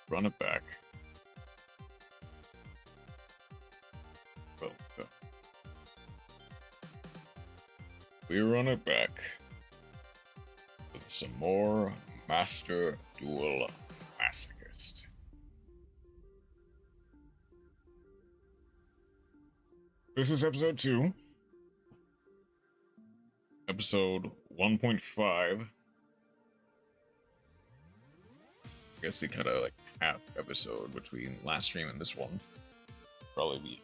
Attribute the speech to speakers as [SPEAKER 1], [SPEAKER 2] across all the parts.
[SPEAKER 1] Run it back. Well, we run it back with some more Master Duel Masochist. This is episode 2. Episode 1.5. I guess they kind of like half episode between last stream and this one. Probably be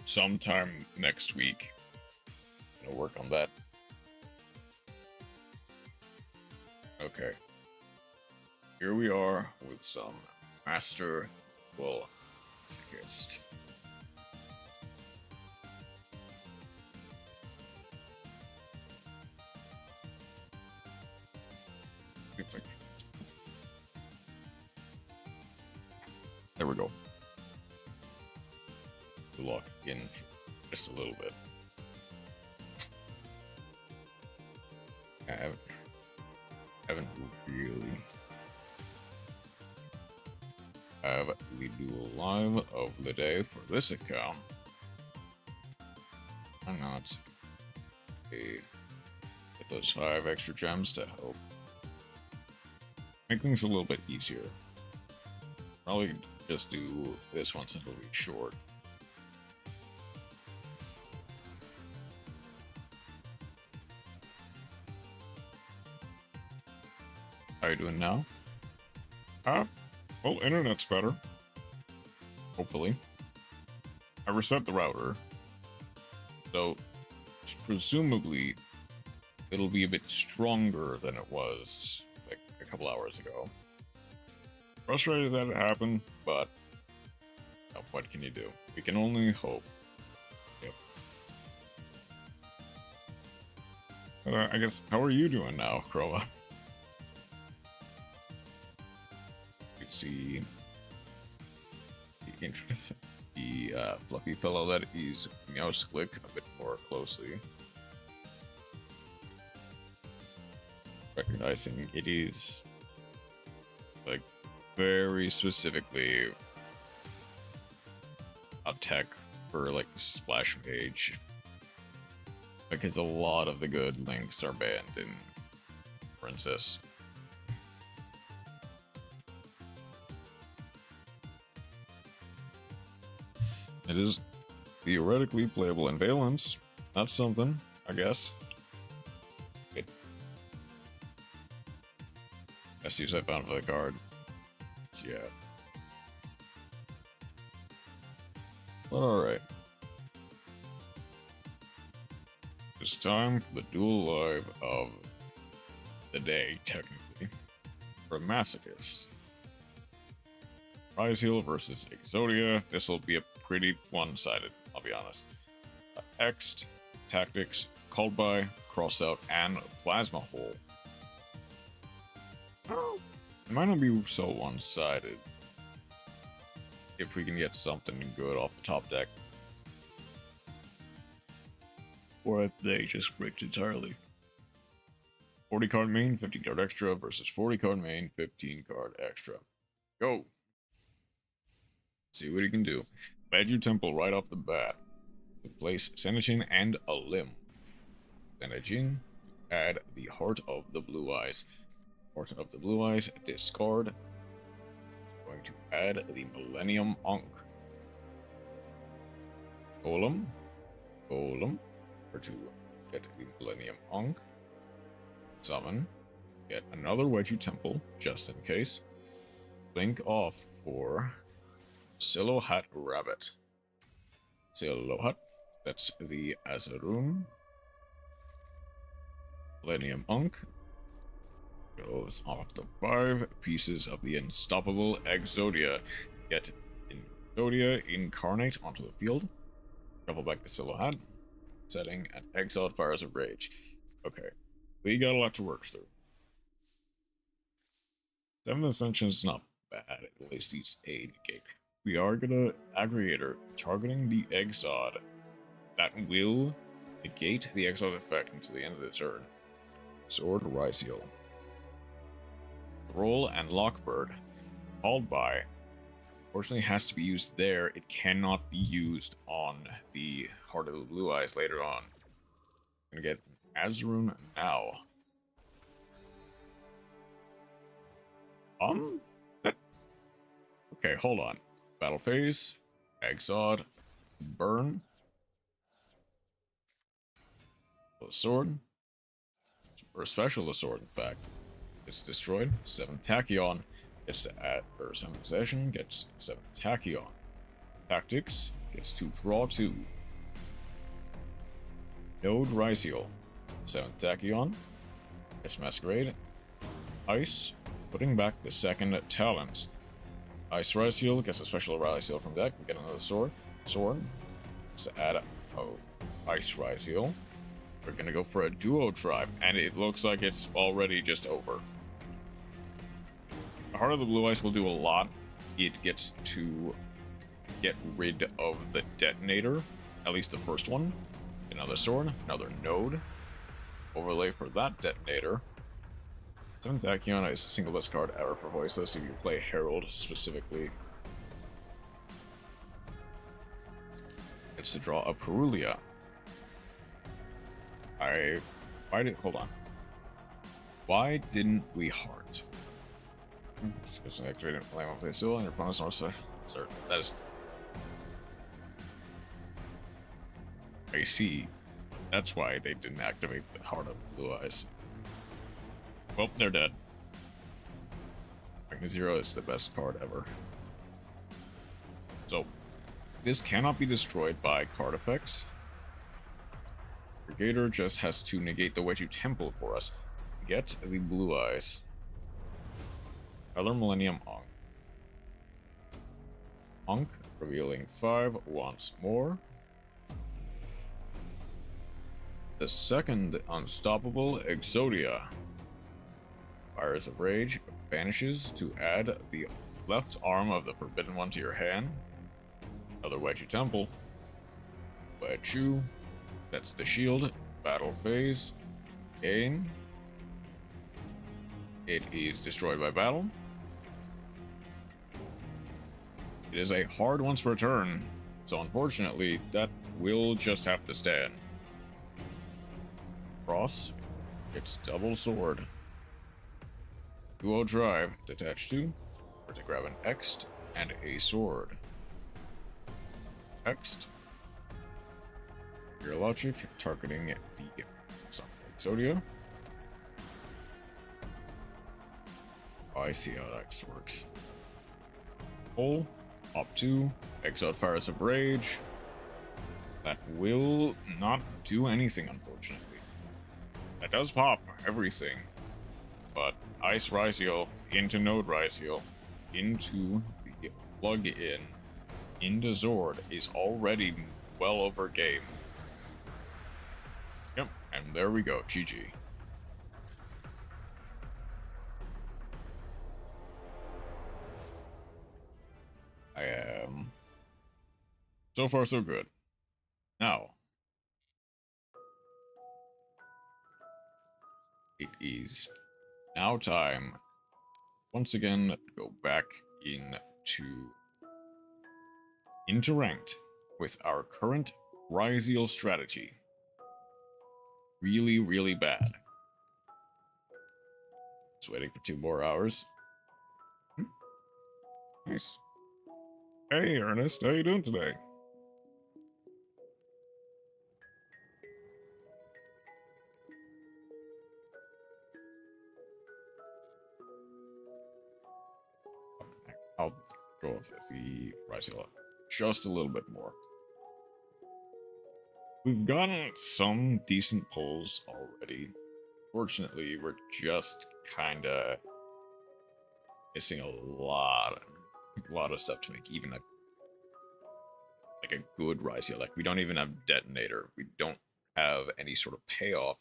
[SPEAKER 1] sometime next week. Gonna work on that. Okay. Here we are with some Master Duel Masochist. There we go. Lock in just a little bit. I haven't really have the dual live of the day for this account. Why not get those 5 extra gems to help make things a little bit easier? Probably just do this one since it'll be short. How you doing now? Well, internet's better. Hopefully. I reset the router. So, presumably, it'll be a bit stronger than it was, like, a couple hours ago. Frustrated that it happened, but what can you do? We can only hope. Yep. I guess, how are you doing now, Chroma? You see the fluffy pillow that he's mouse click a bit more closely. Recognizing it is like very specifically a tech for like splash page, because a lot of the good links are banned in Princess. It is theoretically playable in Valence. That's something, I guess. Okay. Best use I found for the card. Yeah. Alright. It's time for the duel live of the day, technically, for Masochist. Ryzeal versus Exodia. This will be a pretty one-sided, I'll be honest. Ext, Tactics, Called By, Cross Out, and Plasma Hole. It might not be so one-sided if we can get something good off the top deck. Or if they just bricked entirely. 40 card main, 15 card extra versus 40 card main, 15 card extra. Go! See what he can do. Badger Temple right off the bat. Place Senechin and a limb. Senechin, add the Heart of the Blue Eyes. Heart of the Blue Eyes, discard. Going to add the Millennium Ankh. Golem. Or to get the Millennium Ankh. Summon. Get another Wedgie Temple, just in case. Blink off for Silhouette Rabbit. Silhouette. That's the Azarun. Millennium Ankh goes off the 5 pieces of the Unstoppable Exodia. Get Exodia incarnate onto the field. Shuffle back the Silhouette. Setting and exiled Fires of Rage. Okay, we got a lot to work through. 7th Ascension is not bad, at least he's a negate. We are gonna Aggregator targeting the Exod. That will negate the Exod effect until the end of the turn. Sword Ryzeal. Roll and Lockbird. Called by. Fortunately, has to be used there. It cannot be used on the Heart of the Blue Eyes later on. I'm gonna get Azrun now. Okay, hold on. Battle phase, Exod, burn. The sword, or special the sword, in fact, gets destroyed. 7th Tachyon gets to add, or 7th Session gets 7th Tachyon. Tactics gets to draw 2. Node Ryzeal, 7th Tachyon gets Masquerade. Ice, putting back the 2nd Talents. Ice Ryzeal gets a special Ryzeal from deck. We get another sword. Sword. Let's add Ice Ryzeal. We're gonna go for a duo tribe, and it looks like it's already just over. Heart of the Blue Eyes will do a lot. It gets to get rid of the detonator, at least the first one. Another sword, another node. Overlay for that detonator. 7th Tachyon is the single best card ever for Voiceless if you play Herald specifically. It's to draw a Perulia. Hold on. Why didn't we heart? Just activated flame on play still on your opponent's north side. Sir, that is. I see. That's why they didn't activate the Heart of the Blue Eyes. Well, they're dead. Zero is the best card ever. So, this cannot be destroyed by card effects. Brigader just has to negate the Wedgie Temple for us. Get the Blue Eyes. Color Millennium Ankh. Ankh, revealing 5 once more. The 2nd Unstoppable Exodia. Fires of Rage vanishes to add the left arm of the Forbidden One to your hand. Another Wedgie Temple. Wedge. That's the shield. Battle phase. Gain. It is destroyed by battle. It is a hard once per turn, so unfortunately, that will just have to stand. Cross. It's double sword. Duo drive, detach 2, or to grab an Ext and a sword. Ext. Your logic, targeting the Exodia. I see how Ext works. Pull, up 2, Exiled Fires of Rage. That will not do anything, unfortunately. That does pop everything, but Ice Ryzeal into Node Ryzeal into the plug-in into Zord is already well over game. Yep, and there we go, GG. I am... So far, so good. Now, it is now time once again go back into ranked with our current Ryzeal strategy. Really, really bad. Just waiting for 2 more hours. Nice. Hey, Ernest, how you doing today? I'll go off the Ryzeal just a little bit more. We've gotten some decent pulls already. Fortunately, we're just kinda missing a lot of stuff to make even a good Ryzeal. Like, we don't even have detonator. We don't have any sort of payoff.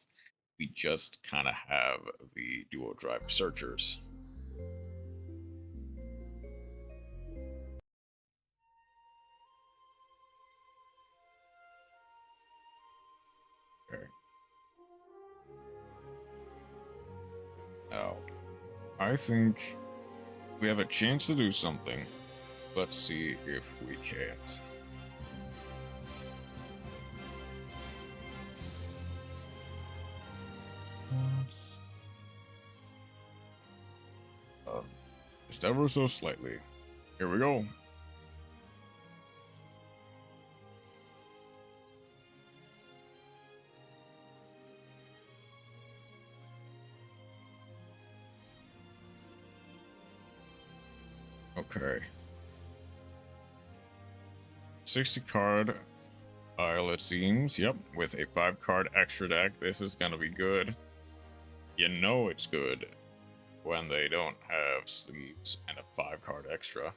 [SPEAKER 1] We just kind of have the duo drive searchers. Okay. Now, I think we have a chance to do something. Let's see if we can't. Just ever so slightly. Here we go. Okay. 60 card pile, it seems. Yep, with a 5 card extra deck. This is gonna be good. You know it's good when they don't have sleeves and a 5 card extra.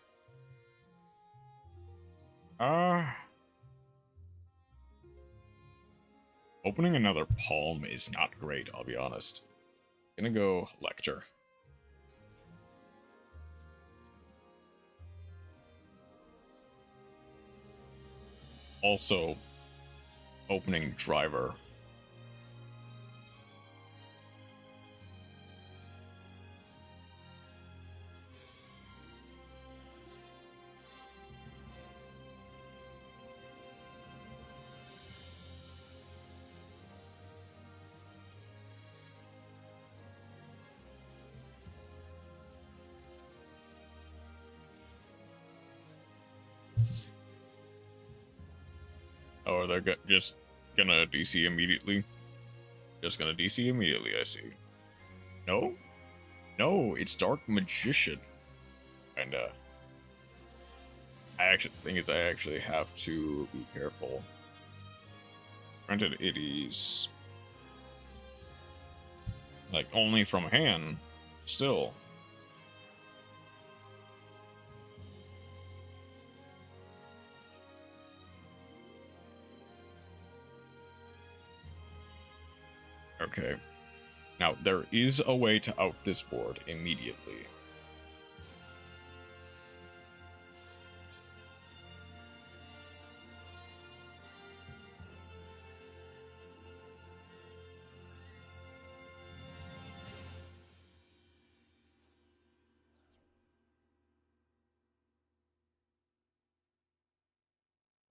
[SPEAKER 1] Opening another palm is not great, I'll be honest. Gonna go Lecter. Also, opening Driver. Oh, they're just gonna DC immediately? Just gonna DC immediately, I see. No? No, it's Dark Magician. And, I actually have to be careful. Granted, it is... like, only from hand. Still. Okay. Now, there is a way to out this board immediately.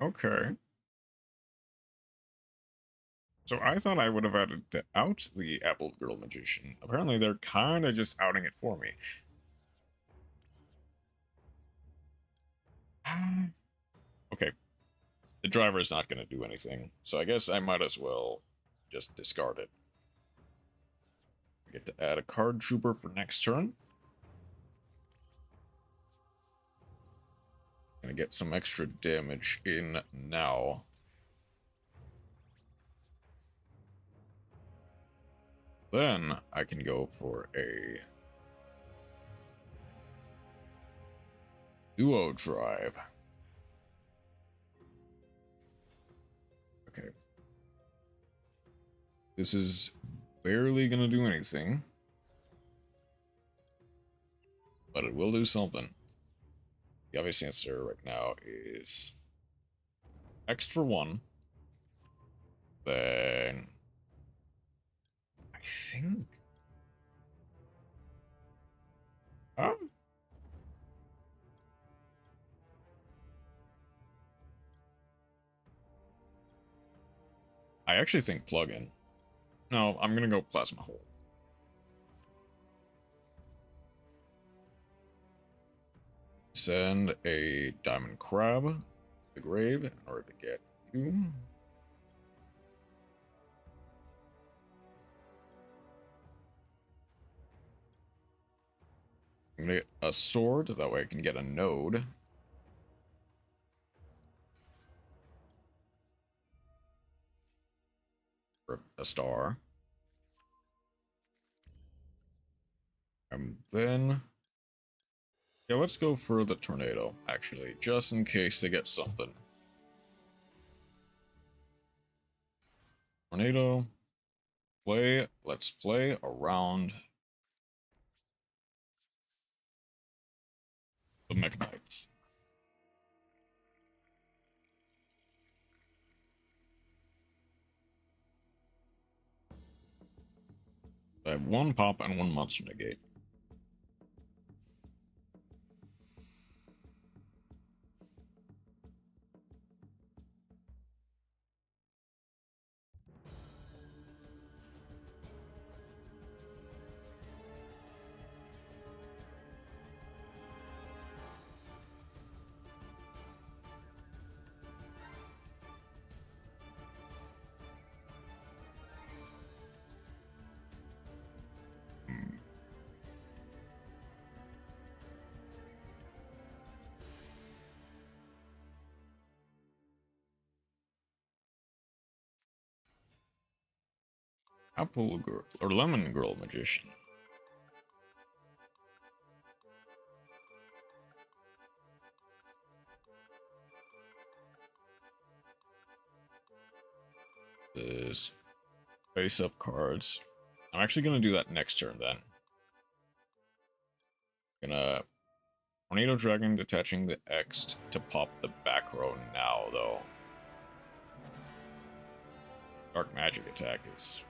[SPEAKER 1] Okay. So I thought I would have added to out the Apple Girl Magician. Apparently they're kind of just outing it for me. Okay. The driver is not going to do anything, so I guess I might as well just discard it. I get to add a card trooper for next turn. Gonna get some extra damage in now. Then I can go for a duo drive. Okay. This is barely gonna do anything, but it will do something. The obvious answer right now is X for 1. Then I think I actually think plug-in. No, I'm gonna go Plasma Hole. Send a Diamond Crab to the grave in order to get you. I'm gonna get a sword, that way I can get a node. For a star. And then... yeah, let's go for the tornado, actually, just in case they get something. Tornado. Play. Let's play around the Mechanites. I have 1 pop and 1 monster negate. Apple Girl or Lemon Girl Magician. This face up cards. I'm actually gonna do that next turn then. Gonna Tornado Dragon detaching the X to pop the back row now though. Dark Magic attack is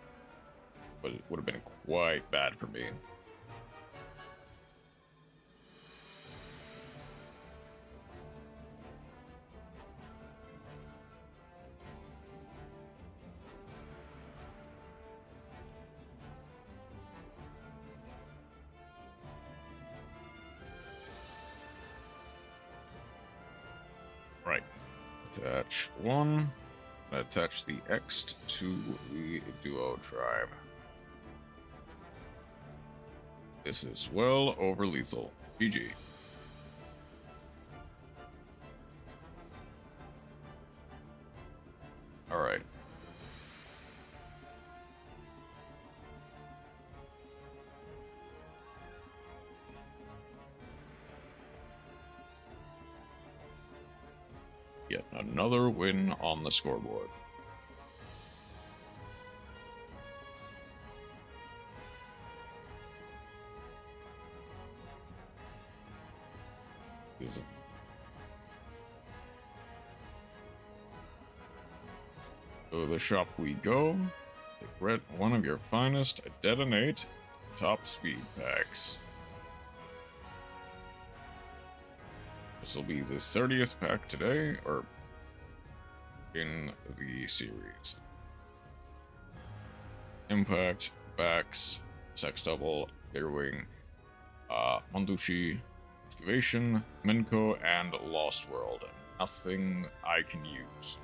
[SPEAKER 1] would have been quite bad for me. Right. Attach one. Attach the X to the Duo Tribe. This is well over lethal. GG. Alright. Yet another win on the scoreboard. To the shop we go. Get one of your finest detonate top speed packs. This will be the 30th pack today, or in the series. Impact, Backs, Sex Double, Clearwing, Mondushi, Excavation, Minko, and Lost World. Nothing I can use.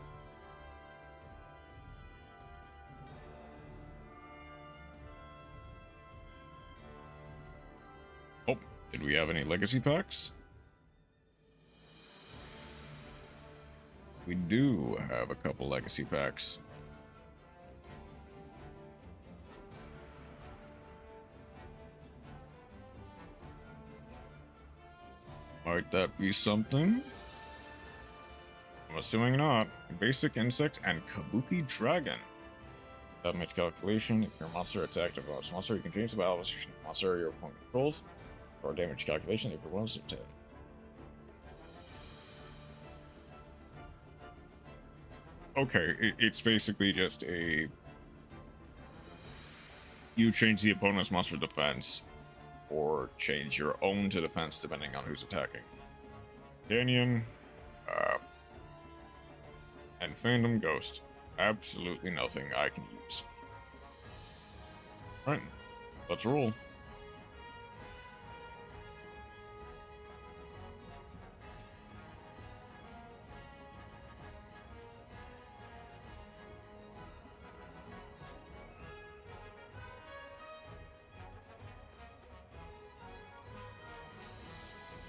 [SPEAKER 1] Oh, did we have any legacy packs? We do have a couple legacy packs. Might that be something? I'm assuming not. Basic Insect and Kabuki Dragon. That makes calculation. If your monster attacked a bonus monster, you can change the battle position of the monster your opponent controls. Or damage calculation if your bonus attack. Okay, it's basically just a... You change the opponent's monster defense, or change your own to defense depending on who's attacking. Canyon, and Phantom Ghost. Absolutely nothing I can use. Alright, let's roll.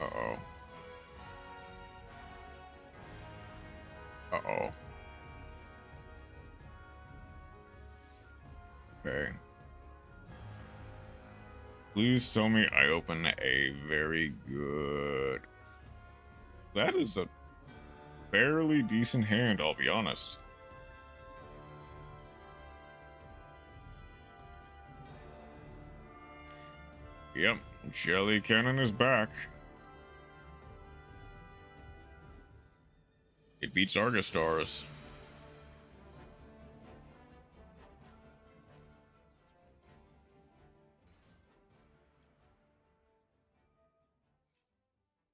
[SPEAKER 1] Uh-oh. Uh-oh. Okay. Please tell me I open a very good... That is a fairly decent hand, I'll be honest. Yep, Jelly Cannon is back. It beats Argostars.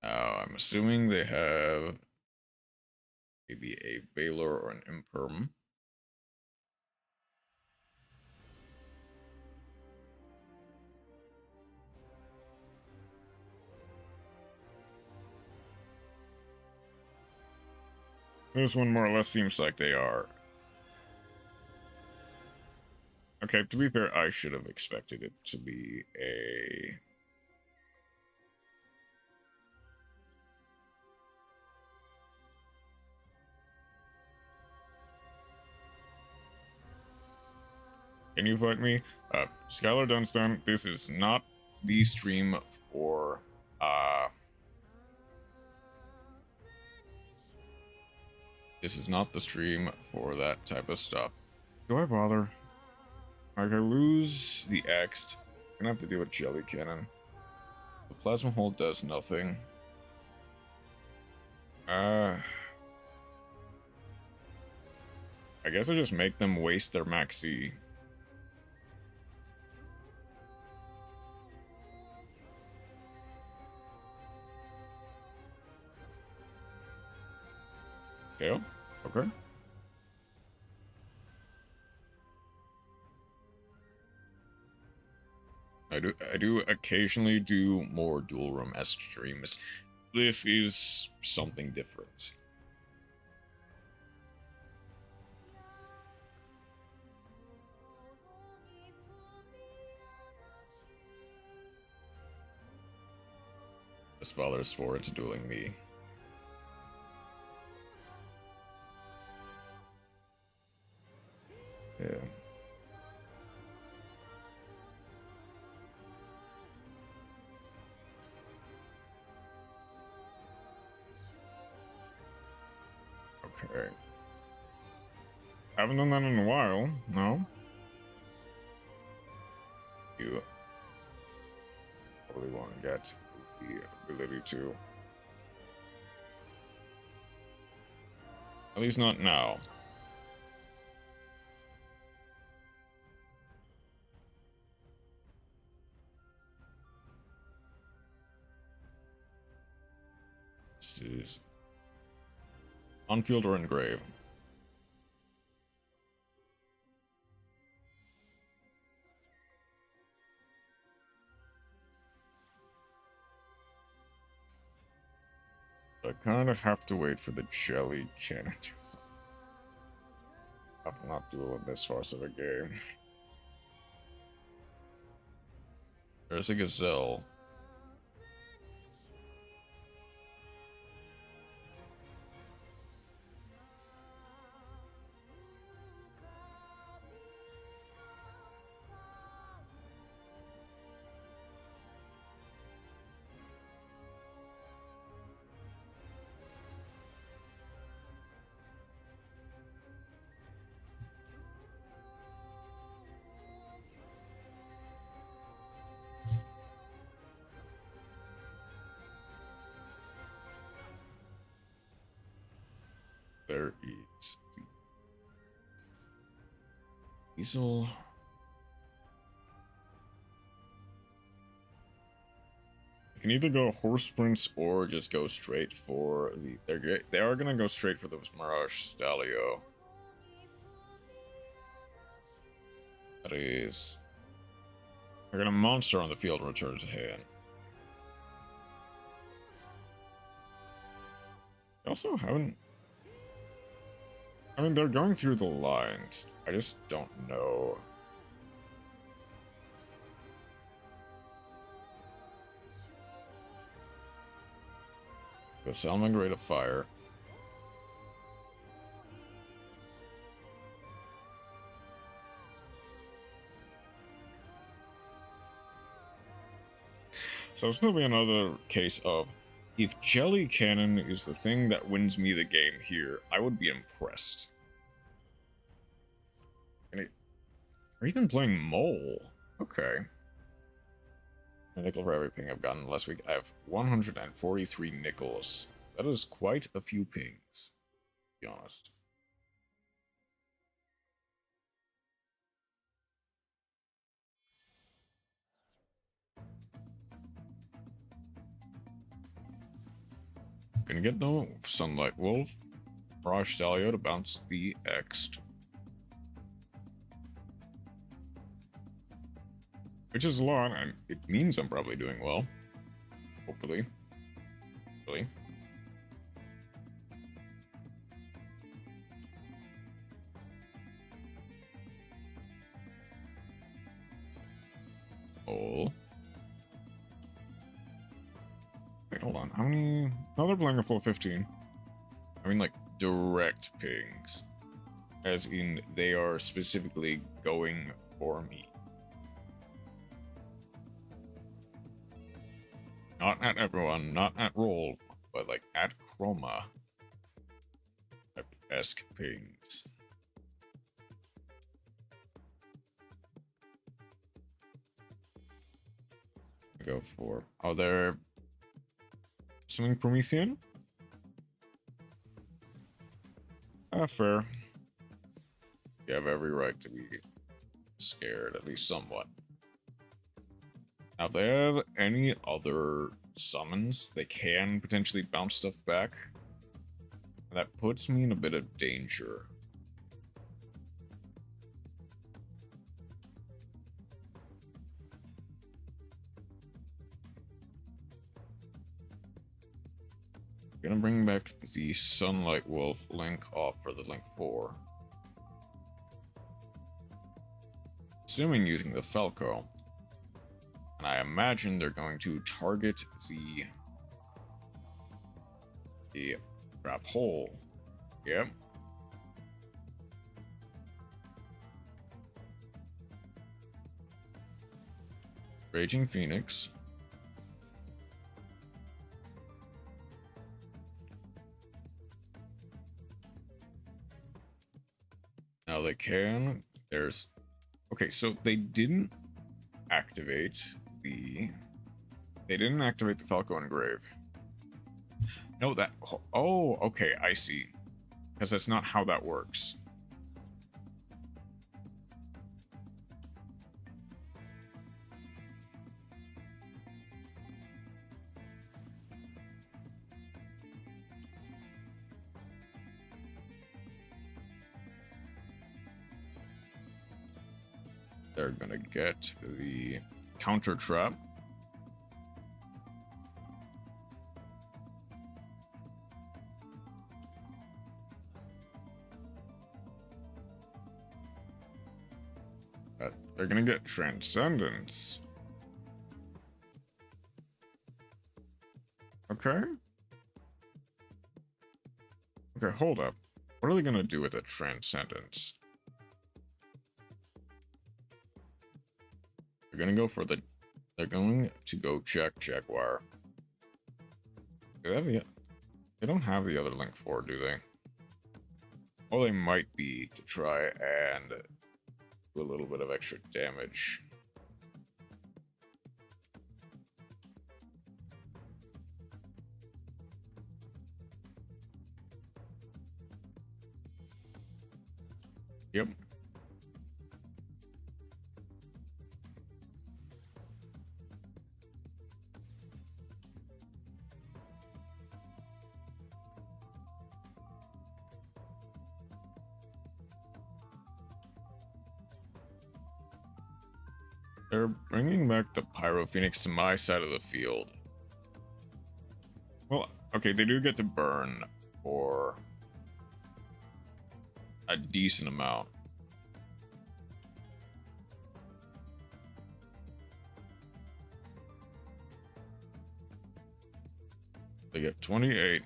[SPEAKER 1] Now, I'm assuming they have maybe a Baylor or an Imperm. This one more or less seems like they are. Okay, to be fair, I should have expected it to be a... Can you fight me? Skylar Dunstan, this is not the stream for, this is not the stream for that type of stuff. Do I bother? Like, I lose the X. I'm gonna have to deal with Jelly Cannon. The Plasma Hold does nothing. I guess I just make them waste their Maxi. Tail? Okay. I do occasionally do more Duel Room-esque streams. This is something different. This bothers for into dueling me. Yeah. Okay. Haven't done that in a while, no? You probably want to get the ability to. At least not now. This is on-field or engrave. I kind of have to wait for the Jelly Cannon to have to not duel in this farce of a game. There's a Gazelle. There is the Ryzeal. You can either go horse sprints or just go straight for the. They are gonna go straight for the Mirage Stalio. That is. They're gonna monster on the field and return to hand. They also haven't. I mean, they're going through the lines. I just don't know. Go Salmon Rate of Fire. So it's gonna be another case of, if Jelly Cannon is the thing that wins me the game here, I would be impressed. Or even playing Mole. Okay. A nickel for every ping I've gotten last week. I have 143 nickels. That is quite a few pings, to be honest. Gonna get the Sunlight Wolf, Mirage Stalio to bounce the Ext. Which is a lot, and it means I'm probably doing well. Hopefully. Really. Oh. Wait, hold on. How many? No, they're playing a full 15. I mean, like, direct pings. As in, they are specifically going for me. Not at everyone, not at roll, but like at chroma type-esque things. Go for. Oh, they're something Promethean? Fair. You have every right to be scared, at least somewhat. Now, if they have any other summons, they can potentially bounce stuff back. That puts me in a bit of danger. Gonna bring back the Sunlight Wolf Link off for the Link 4. Assuming using the Falco. And I imagine they're going to target the trap hole. Yep. Raging Phoenix. Now they can. There's. Okay, so they didn't activate the. They didn't activate the Falco Engrave. No, that. Oh, okay, I see. Because that's not how that works. They're gonna get the counter trap. They're gonna get Transcendence. Okay. Okay, hold up. What are they gonna do with the Transcendence? They're gonna go for the. They're going to go check Jaguar. Do they have the? They don't have the other Link 4, do they? Well, they might be to try and do a little bit of extra damage. Yep. They're bringing back the Pyro Phoenix to my side of the field. Well, okay, they do get to burn for a decent amount. They get 28.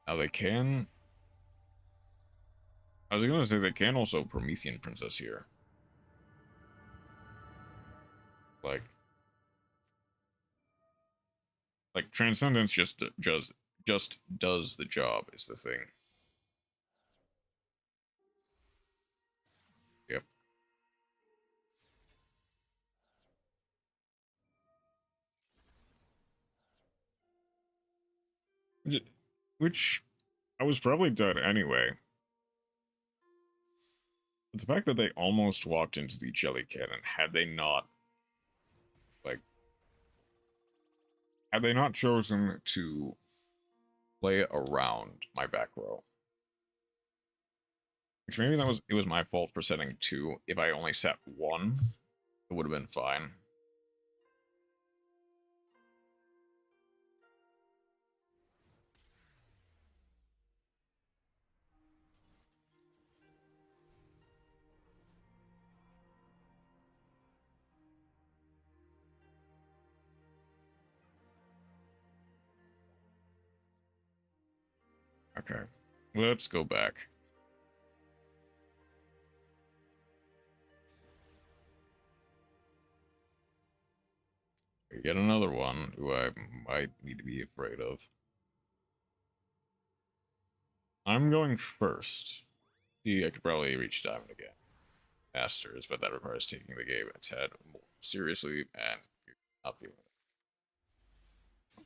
[SPEAKER 1] Now they can. I was gonna say they can also Promethean Princess here. Like Transcendence just does the job is the thing. Yep. Which I was probably dead anyway. But the fact that they almost walked into the Jelly Cannon, had they not chosen to play around my back row. Which maybe it was my fault for setting 2. If I only set 1, it would have been fine. Okay, let's go back. Get another one who I might need to be afraid of. I'm going first. See, I could probably reach Diamond again. Masters, but that requires taking the game a tad more seriously, and you're not feeling it.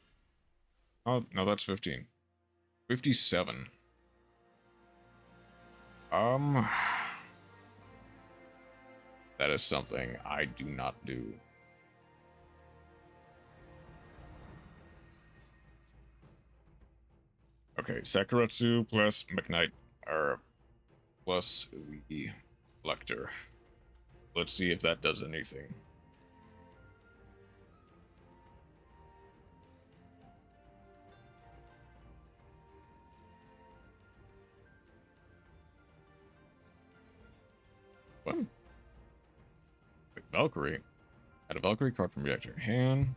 [SPEAKER 1] Oh, no, that's 15. 57. That is something I do not do. Okay, Sakuretsu plus McKnight, or plus the Lecter. Let's see if that does anything. What? Wait, Valkyrie. Add a Valkyrie card from your deck to your hand.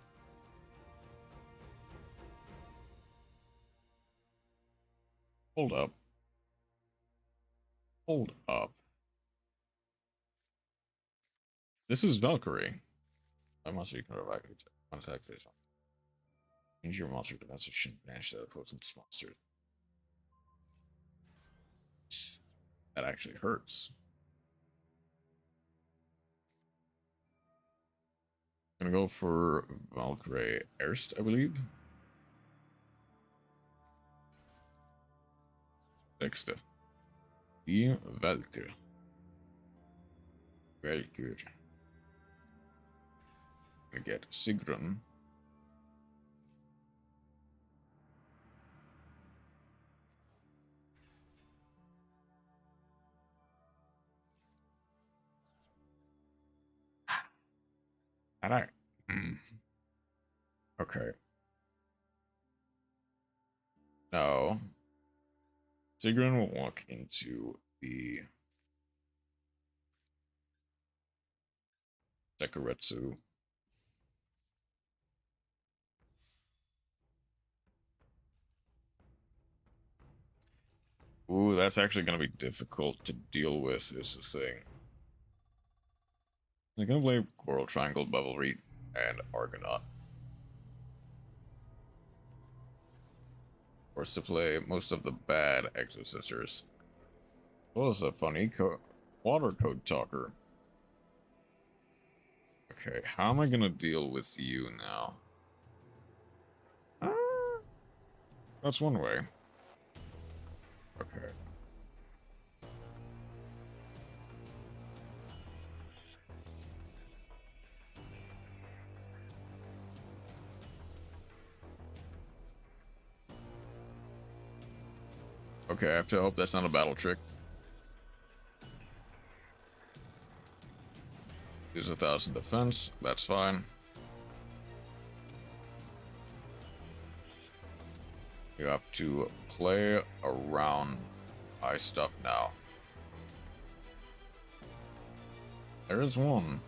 [SPEAKER 1] Hold up. Hold up. This is Valkyrie. I monster you can revive on attack phase one. Change your monster defense shouldn't banish that opposing monster. That actually hurts. I'm gonna go for Valkyrie Erst, I believe. Next, die Valkyrie. Valkyrie. We get Sigrun. And I. Okay. No. Sigrun will walk into the Sekuretsu. Ooh, that's actually going to be difficult to deal with, is the thing. I'm going to play Coral Triangle, Bevelry, and Argonaut. Forced to play most of the bad Exo-Sisters. Well, it's a funny water code talker. Okay, how am I going to deal with you now? That's one way. Okay. Okay, I have to hope that's not a battle trick. Use 1,000 defense, that's fine. You have to play around my stuff now. There is one.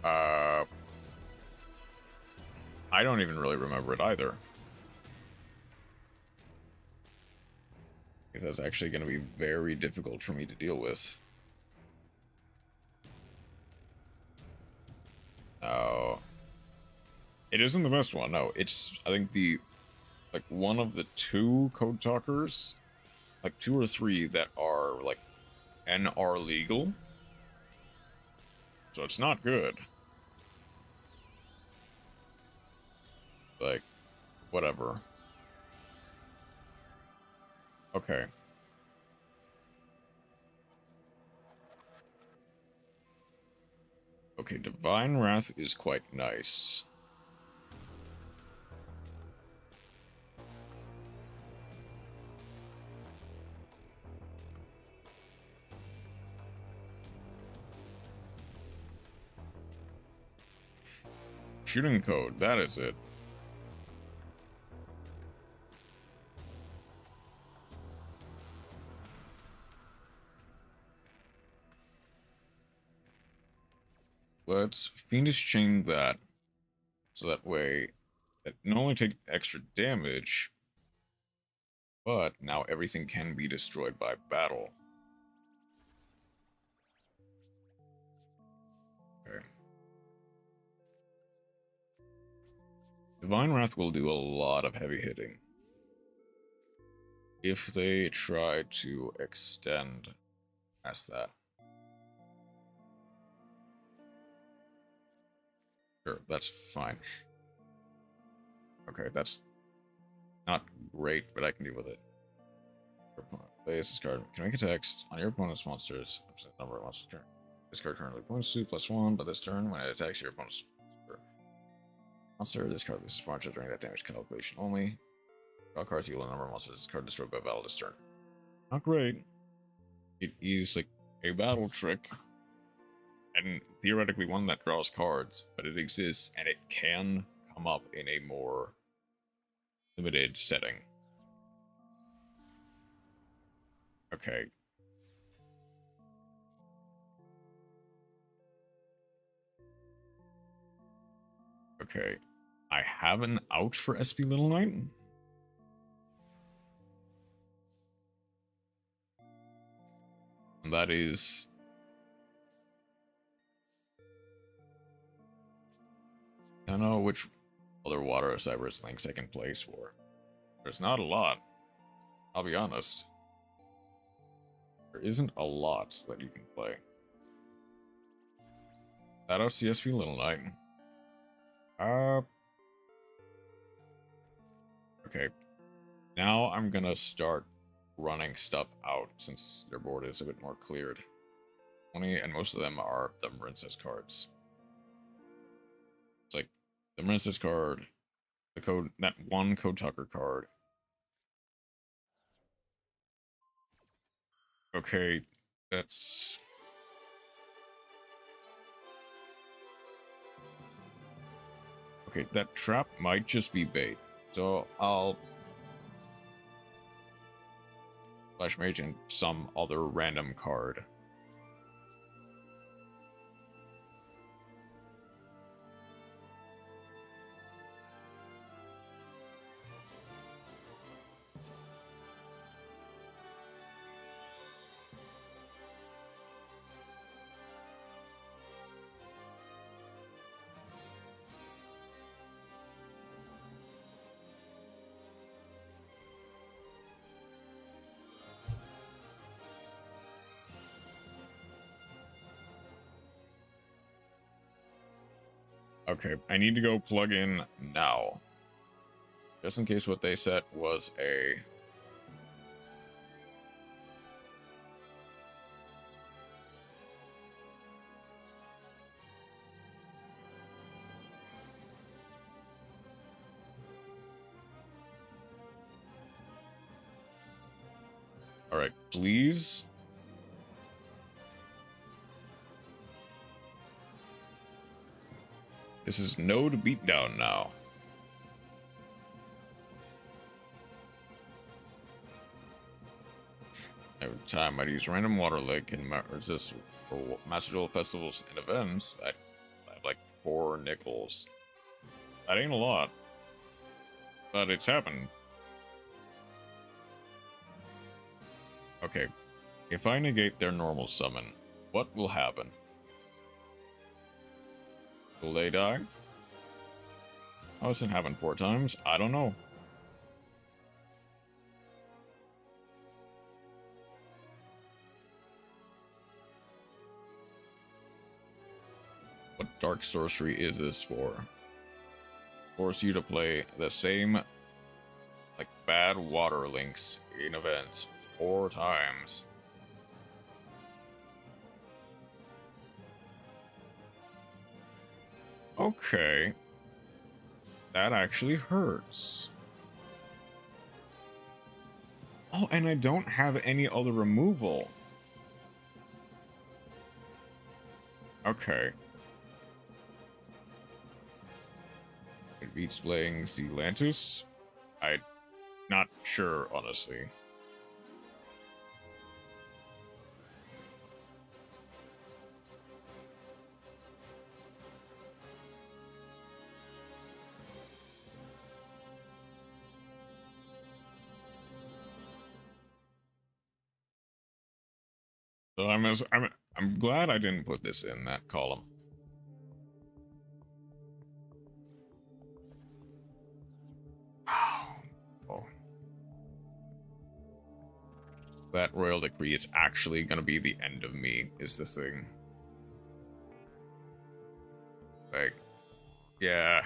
[SPEAKER 1] I don't even really remember it either. That's actually going to be very difficult for me to deal with. Oh. It isn't the best one, no. It's, I think, like, one of the two code talkers, like, 2 or 3 that are, like, NR legal. So it's not good. Like, whatever. Okay. Okay, Divine Wrath is quite nice. Shooting code, that is it. Let's Fiendish Chain that, so that way it not only take extra damage, But now everything can be destroyed by battle. Okay. Divine Wrath will do a lot of heavy hitting. If they try to extend past that. Sure, that's fine. Okay, that's not great, but I can deal with it. Plays this card. Can make attacks on your opponent's monsters. Number of monsters turn. This card currently points to +1, but this turn, when it attacks your opponent's monster, this card loses 400 during that damage calculation only. Draw cards equal to the number of monsters this card destroyed by battle this turn. Not great. It is like a battle trick, and theoretically one that draws cards, but it exists and it can come up in a more limited setting. Okay. Okay. I have an out for SP Little Knight. And that is... I don't know which other Water of Cybers links I can place for. There's not a lot. I'll be honest. There isn't a lot that you can play. That out CSV Little Knight. Okay. Now I'm gonna start running stuff out since their board is a bit more cleared. And most of them are the Marincess cards. It's like the Marincess card, the code, that one Code Tucker card. Okay, that's... Okay, that trap might just be bait. So I'll Flash Mage and some other random card. Okay, I need to go plug in now. Just in case what they set was a... Alright, please. This is Node Beatdown now. Every time I use random water lake and resist for Master Duel festivals and events, I have like 4 nickels. That ain't a lot, but it's happened. Okay, if I negate their normal summon, what will happen? Will they die? Oh, it's happened 4 times? I don't know. What dark sorcery is this for? Force you to play the same, like, bad water links in events 4 times. Okay. That actually hurts. Oh, and I don't have any other removal. Okay. It beats playing Zealantus? I'm not sure, honestly. So I'm glad I didn't put this in that column. Oh. That royal decree is actually gonna be the end of me, is the thing. Like, yeah.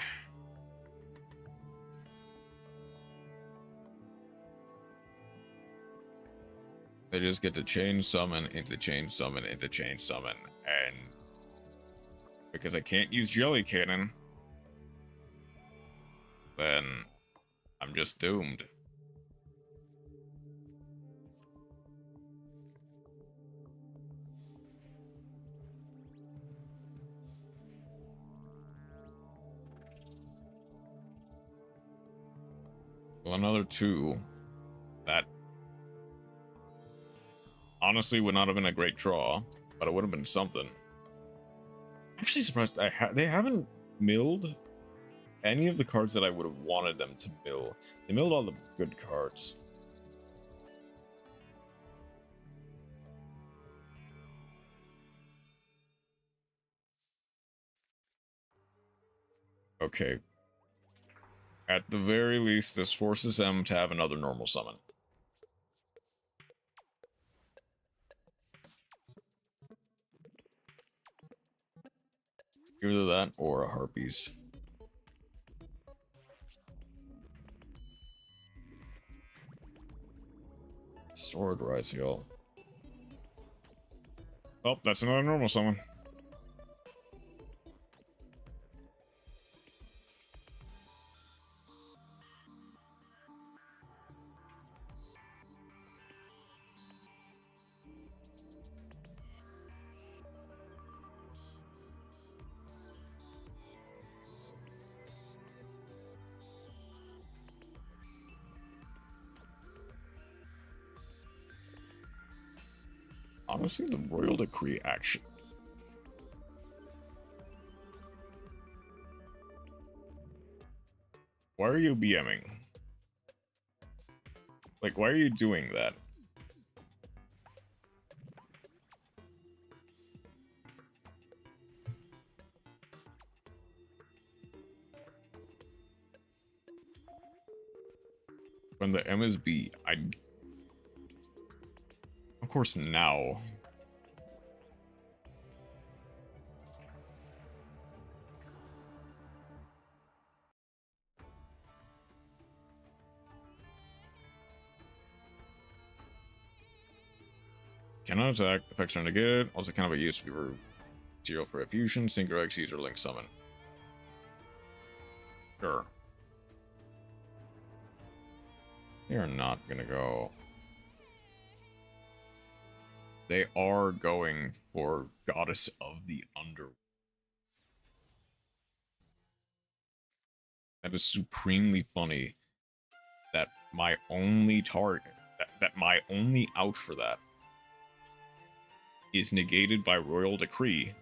[SPEAKER 1] They just get to change summon into change summon into change summon, and because I can't use Jelly Cannon, then I'm just doomed. Well, another 2. That honestly would not have been a great draw, but it would have been something. Actually surprised they haven't milled any of the cards that I would have wanted them to mill. They milled all the good cards. Okay. At the very least, this forces them to have another normal summon. Either that or a Harpies. Sword Ryzeal. Oh, that's another normal summon. Honestly, the Royal Decree action. Why are you BMing? Like, why are you doing that? When the M is B, of course now. Cannot attack, effects are negated, also cannot be used to be material for a fusion, Synchro Xyz, or Link Summon. Sure. They are not gonna go. They are going for Goddess of the Underworld. That is supremely funny that my only target, that my only out for that is negated by Royal Decree.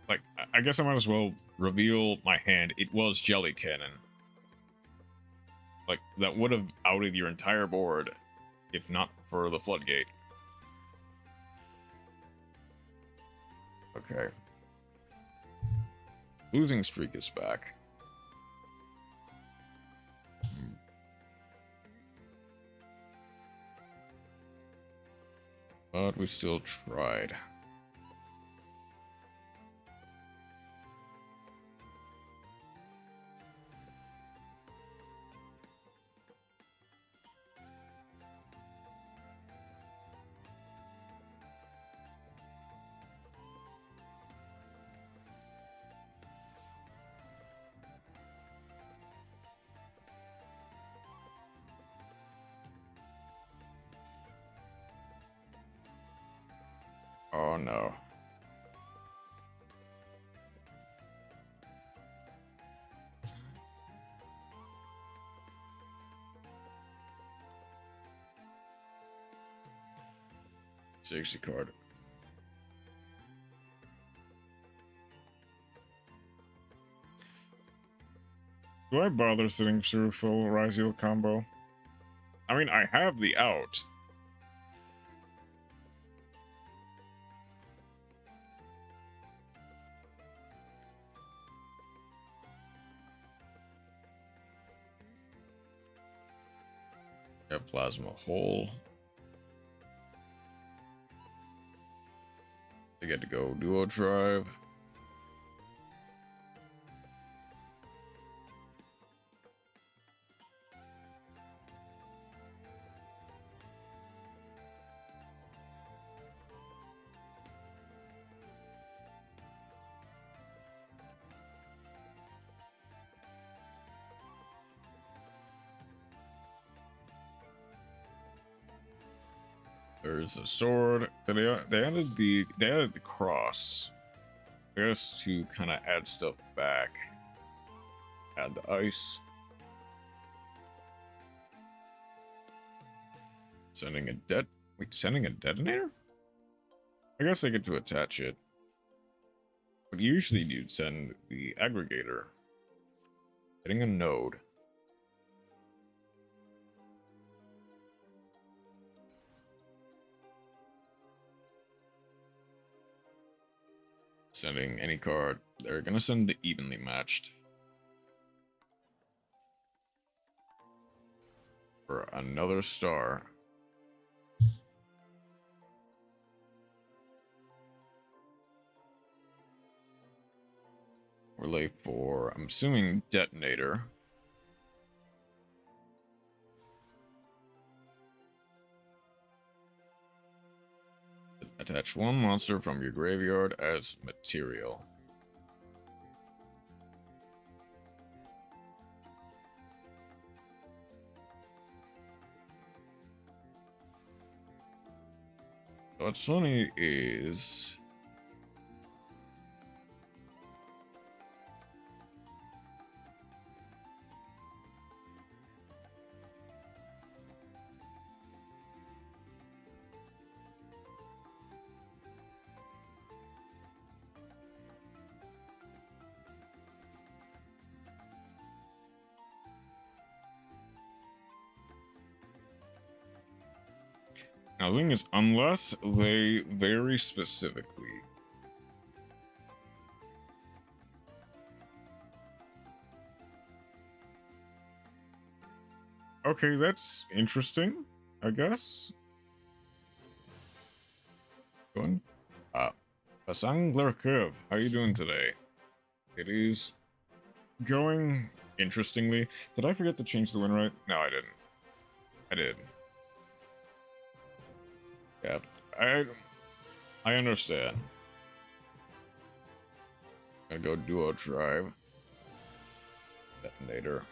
[SPEAKER 1] Like, I guess I might as well reveal my hand. It was Jelly Cannon. Like, that would have outed your entire board if not for the Floodgate. Okay. Losing streak is back. But we still tried. Oh no. Safety card. Do I bother sitting through full Ryzeal combo? I mean, I have the out. Have Plasma Hole. I get to go Duo Drive. There's a sword. They added the cross. I guess to kind of add stuff back. Add the ice. Sending a detonator? I guess I get to attach it. But usually you'd send the aggregator. Getting a node. Sending any card. They're gonna send the evenly matched. For another star. Relay for, I'm assuming, detonator. Attach one monster from your graveyard as material. What's funny is now the thing is, unless they very specifically okay, that's interesting, I guess. Going Basangler Curve, how you doing today? It is going interestingly. Did I forget to change the win rate? No, I didn't. I did. Yeah, I understand. I'm gonna go Duo Drive. Detonator.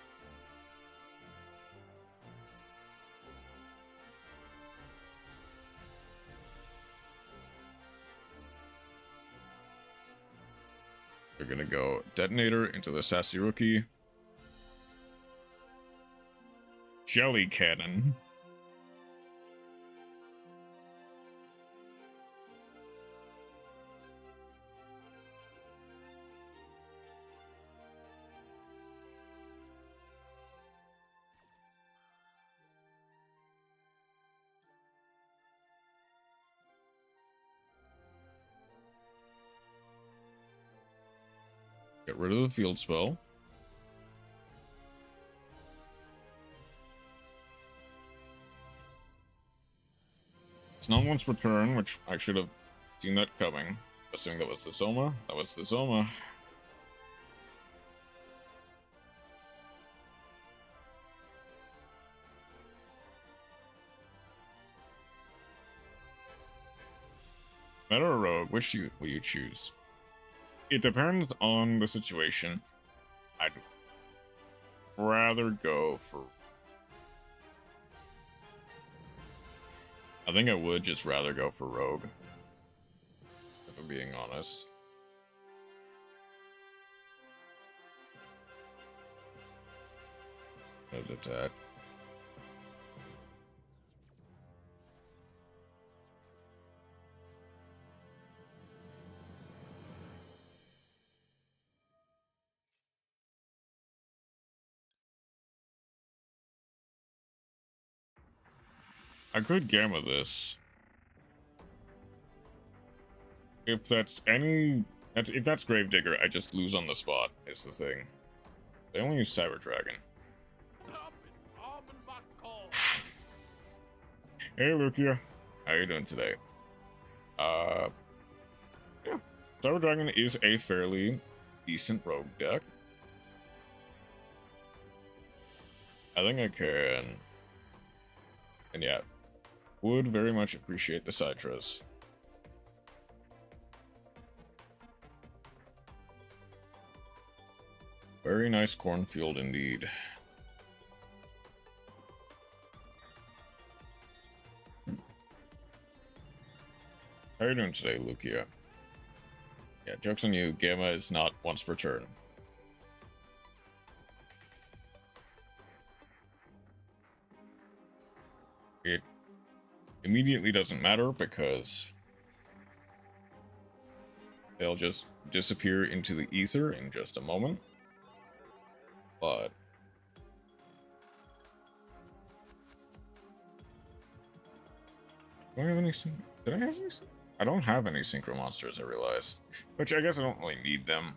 [SPEAKER 1] We're gonna go Detonator into the Sassy Rookie. Jelly Cannon. Get rid of the field spell. It's not once per turn, which I should have seen that coming. Assuming that was the Soma. That was the Soma. Meta or Rogue, which will you choose? It depends on the situation. I'd rather go for... I think I would just rather go for Rogue, if I'm being honest. Attack. I could gamma this. If that's any... if that's Gravedigger, I just lose on the spot, is the thing. They only use Cyber Dragon. Hey, Lucia. How you doing today? Yeah. Cyber Dragon is a fairly decent rogue deck. I think I can... And yeah, would very much appreciate the Citrus. Very nice cornfield indeed. How are you doing today, Lucia? Yeah, joke's on you, Gamma is not once per turn. It immediately doesn't matter because they'll just disappear into the ether in just a moment. But do I have any? Did I have any? I don't have any synchro monsters, I realize. Which I guess I don't really need them.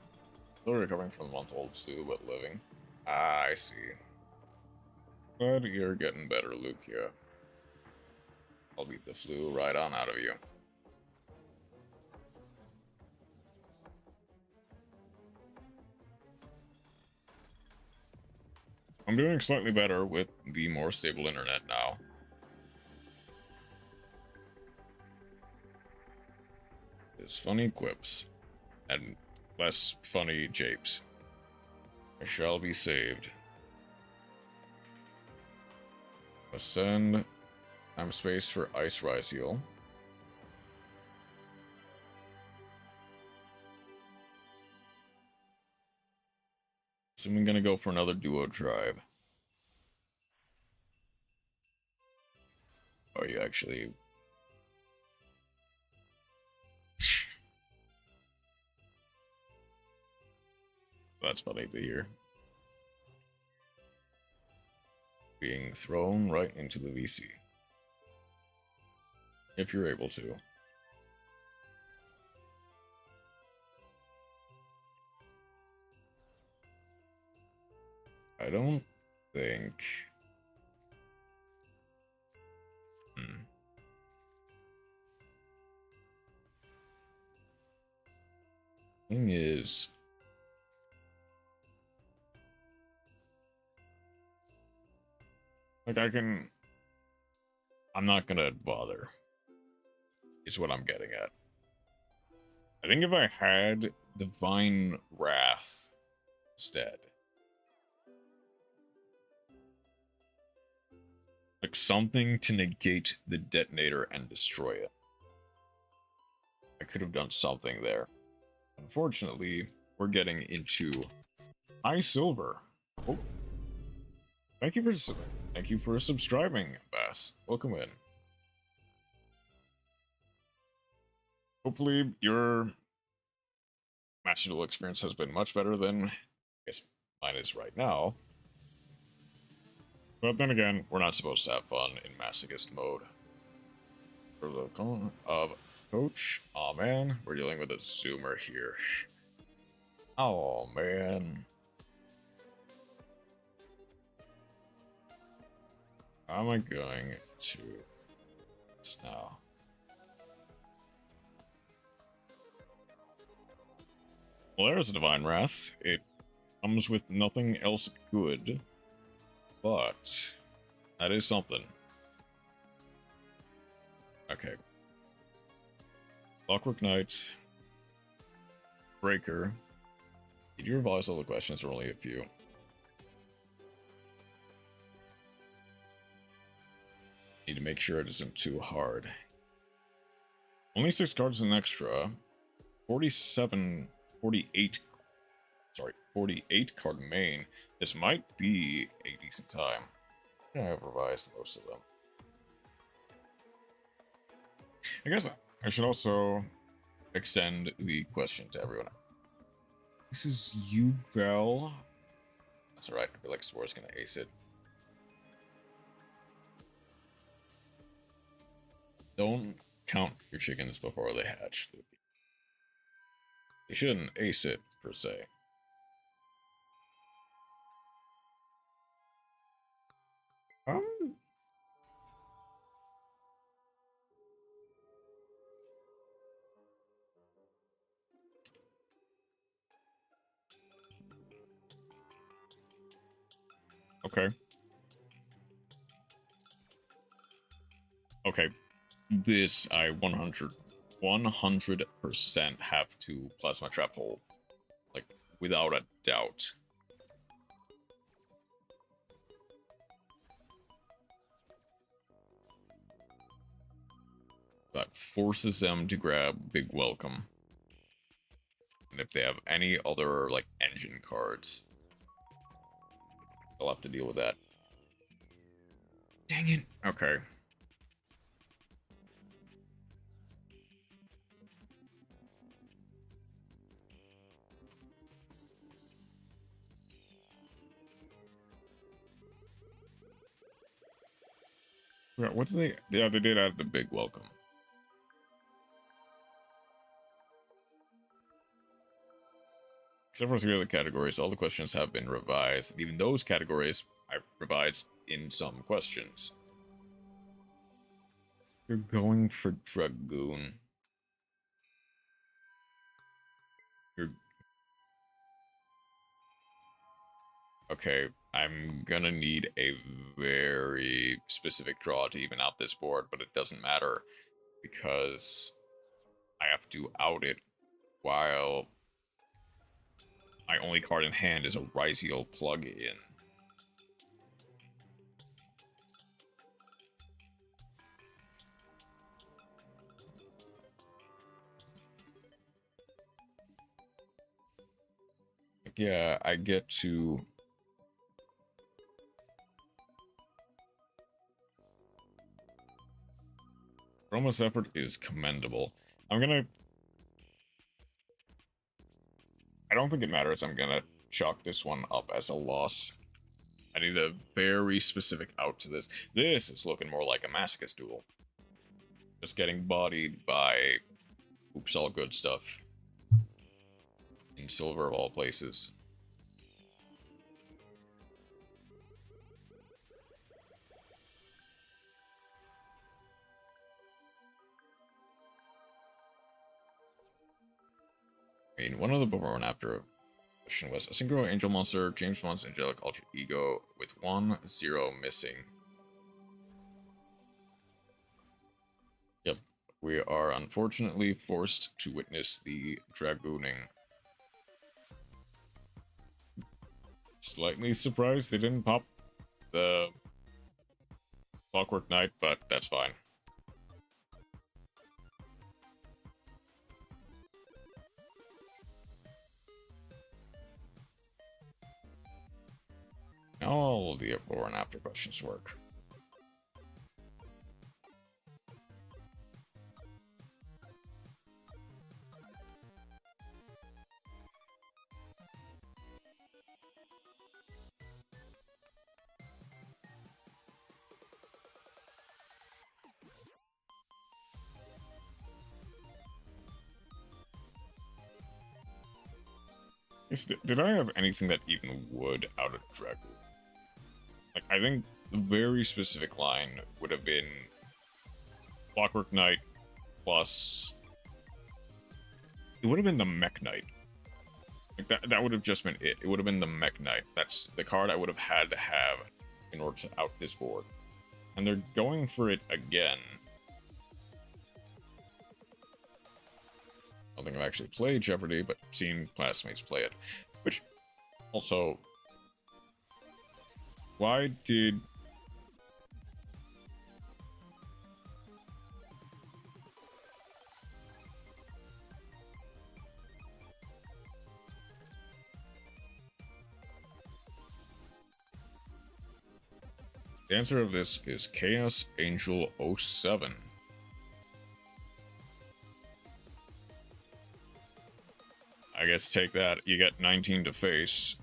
[SPEAKER 1] Still recovering from the month-old flu, but living. Ah, I see. But you're getting better, Lucia. I'll beat the flu right on out of you. I'm doing slightly better with the more stable internet now. There's funny quips and less funny japes. I shall be saved. Ascend. Time space for Ice Ryzeal. So I'm gonna go for another duo tribe. Oh, you actually... That's funny to hear. Being thrown right into the VC. If you're able to. I don't think... Thing is... Like, I'm not gonna bother, is what I'm getting at. I think if I had Divine Wrath instead, like something to negate the detonator and destroy it, I could have done something there. Unfortunately, we're getting into high silver. Oh. Thank you for subscribing, Bass. Welcome in. Hopefully your Master Duel experience has been much better than I guess mine is right now. But then again, we're not supposed to have fun in masochist mode. For the call of Coach. Aw, man, we're dealing with a zoomer here. Oh man. How am I going to this now? Well, there's a Divine Wrath. It comes with nothing else good, but that is something. Okay. Clockwork Knight. Breaker. Did you revise all the questions? Or only a few? Need to make sure it isn't too hard. Only 6 cards in extra. 48 card main. This might be a decent time. I have revised most of them. I guess I should also extend the question to everyone. This is you, Bell. That's alright. I feel like Swar's gonna ace it. Don't count your chickens before they hatch. You shouldn't ace it, per se. Okay. Okay. This I 100% have to plasma trap hole. Like, without a doubt. That forces them to grab Big Welcome. And if they have any other, like, engine cards, they'll have to deal with that. Dang it. Okay. What did they... Yeah, they did add the Big Welcome. Except for 3 other categories, all the questions have been revised. Even those categories I revised in some questions. You're going for Dragoon. You're... Okay, I'm gonna need a very specific draw to even out this board, but it doesn't matter because I have to out it while my only card in hand is a Ryzeal plug-in. Yeah, I get to... Roma's effort is commendable. I'm gonna... I don't think it matters. I'm gonna chalk this one up as a loss. I need a very specific out to this. This is looking more like a Masochist duel. Just getting bodied by... Oops, all good stuff. In silver of all places. I mean, one of the before and after question was a synchro angel monster, James Bond's angelic alter ego with 1-0 missing. Yep, we are unfortunately forced to witness the dragooning. Slightly surprised they didn't pop the Clockwork Knight, but that's fine. Now all the before and after questions work. Did I have anything that even would out of Dragoon? Like, I think the very specific line would have been Clockwork Knight plus... It would have been the Mech Knight. Like, that would have just been it. It would have been the Mech Knight. That's the card I would have had to have in order to out this board. And they're going for it again. I don't think I've actually played Jeopardy, but seen classmates play it. Which, also... Why did... The answer of this is Chaos Angel 07. I guess take that. You get 19 to face.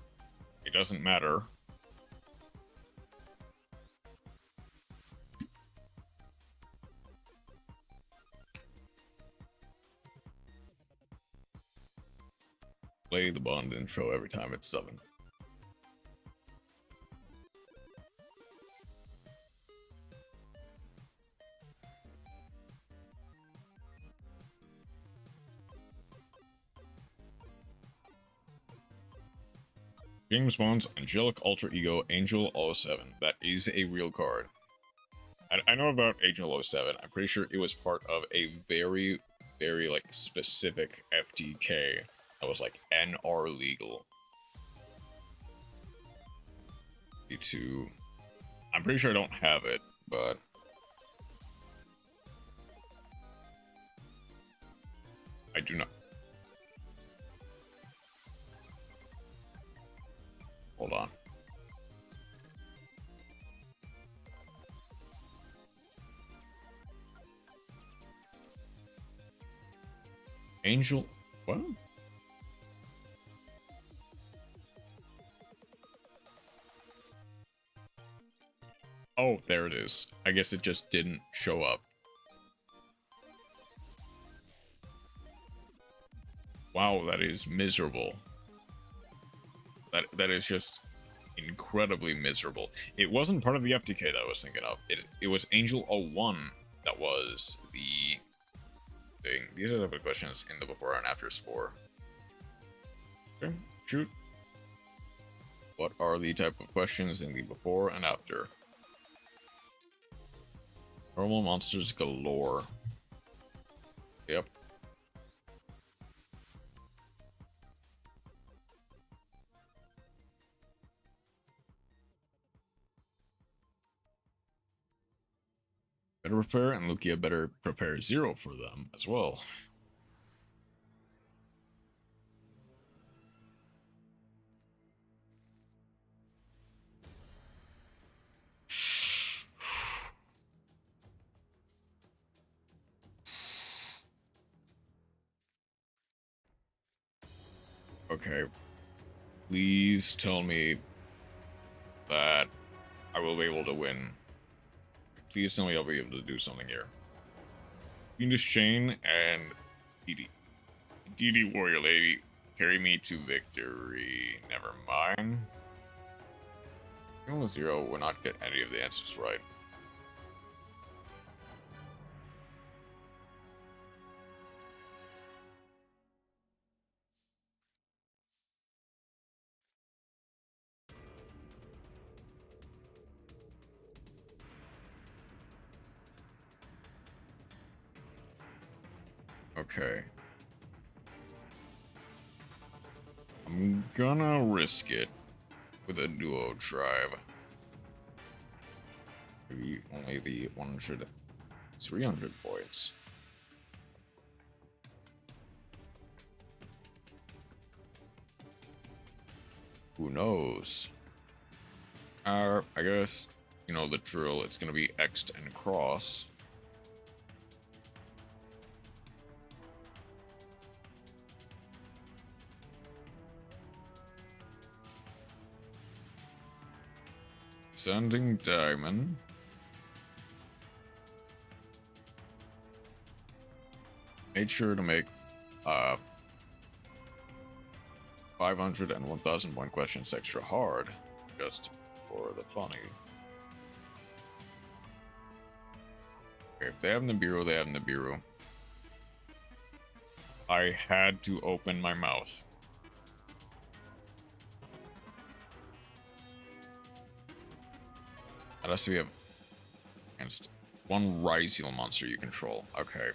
[SPEAKER 1] It doesn't matter. play the Bond intro every time it's 7. Game responds, Angelic Alter Ego Angel 07. That is a real card. I know about Angel 07. I'm pretty sure it was part of a very, very, like, specific FTK that was, like, NR legal. B2. I'm pretty sure I don't have it, but... I do not. Hold on. Angel... What? Oh, there it is. I guess it just didn't show up. Wow, that is miserable. That is just incredibly miserable. It wasn't part of the FTK that I was thinking of. It was Angel 01 that was the thing. These are the questions in the before and after Spore. Okay, shoot. What are the type of questions in the before and after? Normal monsters galore. Yep. Better prepare, and Lukia better prepare 0 for them as well. Okay. Please tell me that I will be able to win. Please tell me I'll be able to do something here. Fiendish Chain and DD Warrior Lady. Carry me to victory. Never mind. Even with 0, we'll not get any of the answers right. Okay. I'm gonna risk it with a duo tribe. Maybe only the 300 points. Who knows? I guess, you know, the drill, it's gonna be X'd and cross. Sending diamond. Made sure to make 500 and 1,000 point questions extra hard, just for the funny. Okay, if they have Nibiru, they have Nibiru. I had to open my mouth. That has to be against one Ryzeal monster you control. Okay.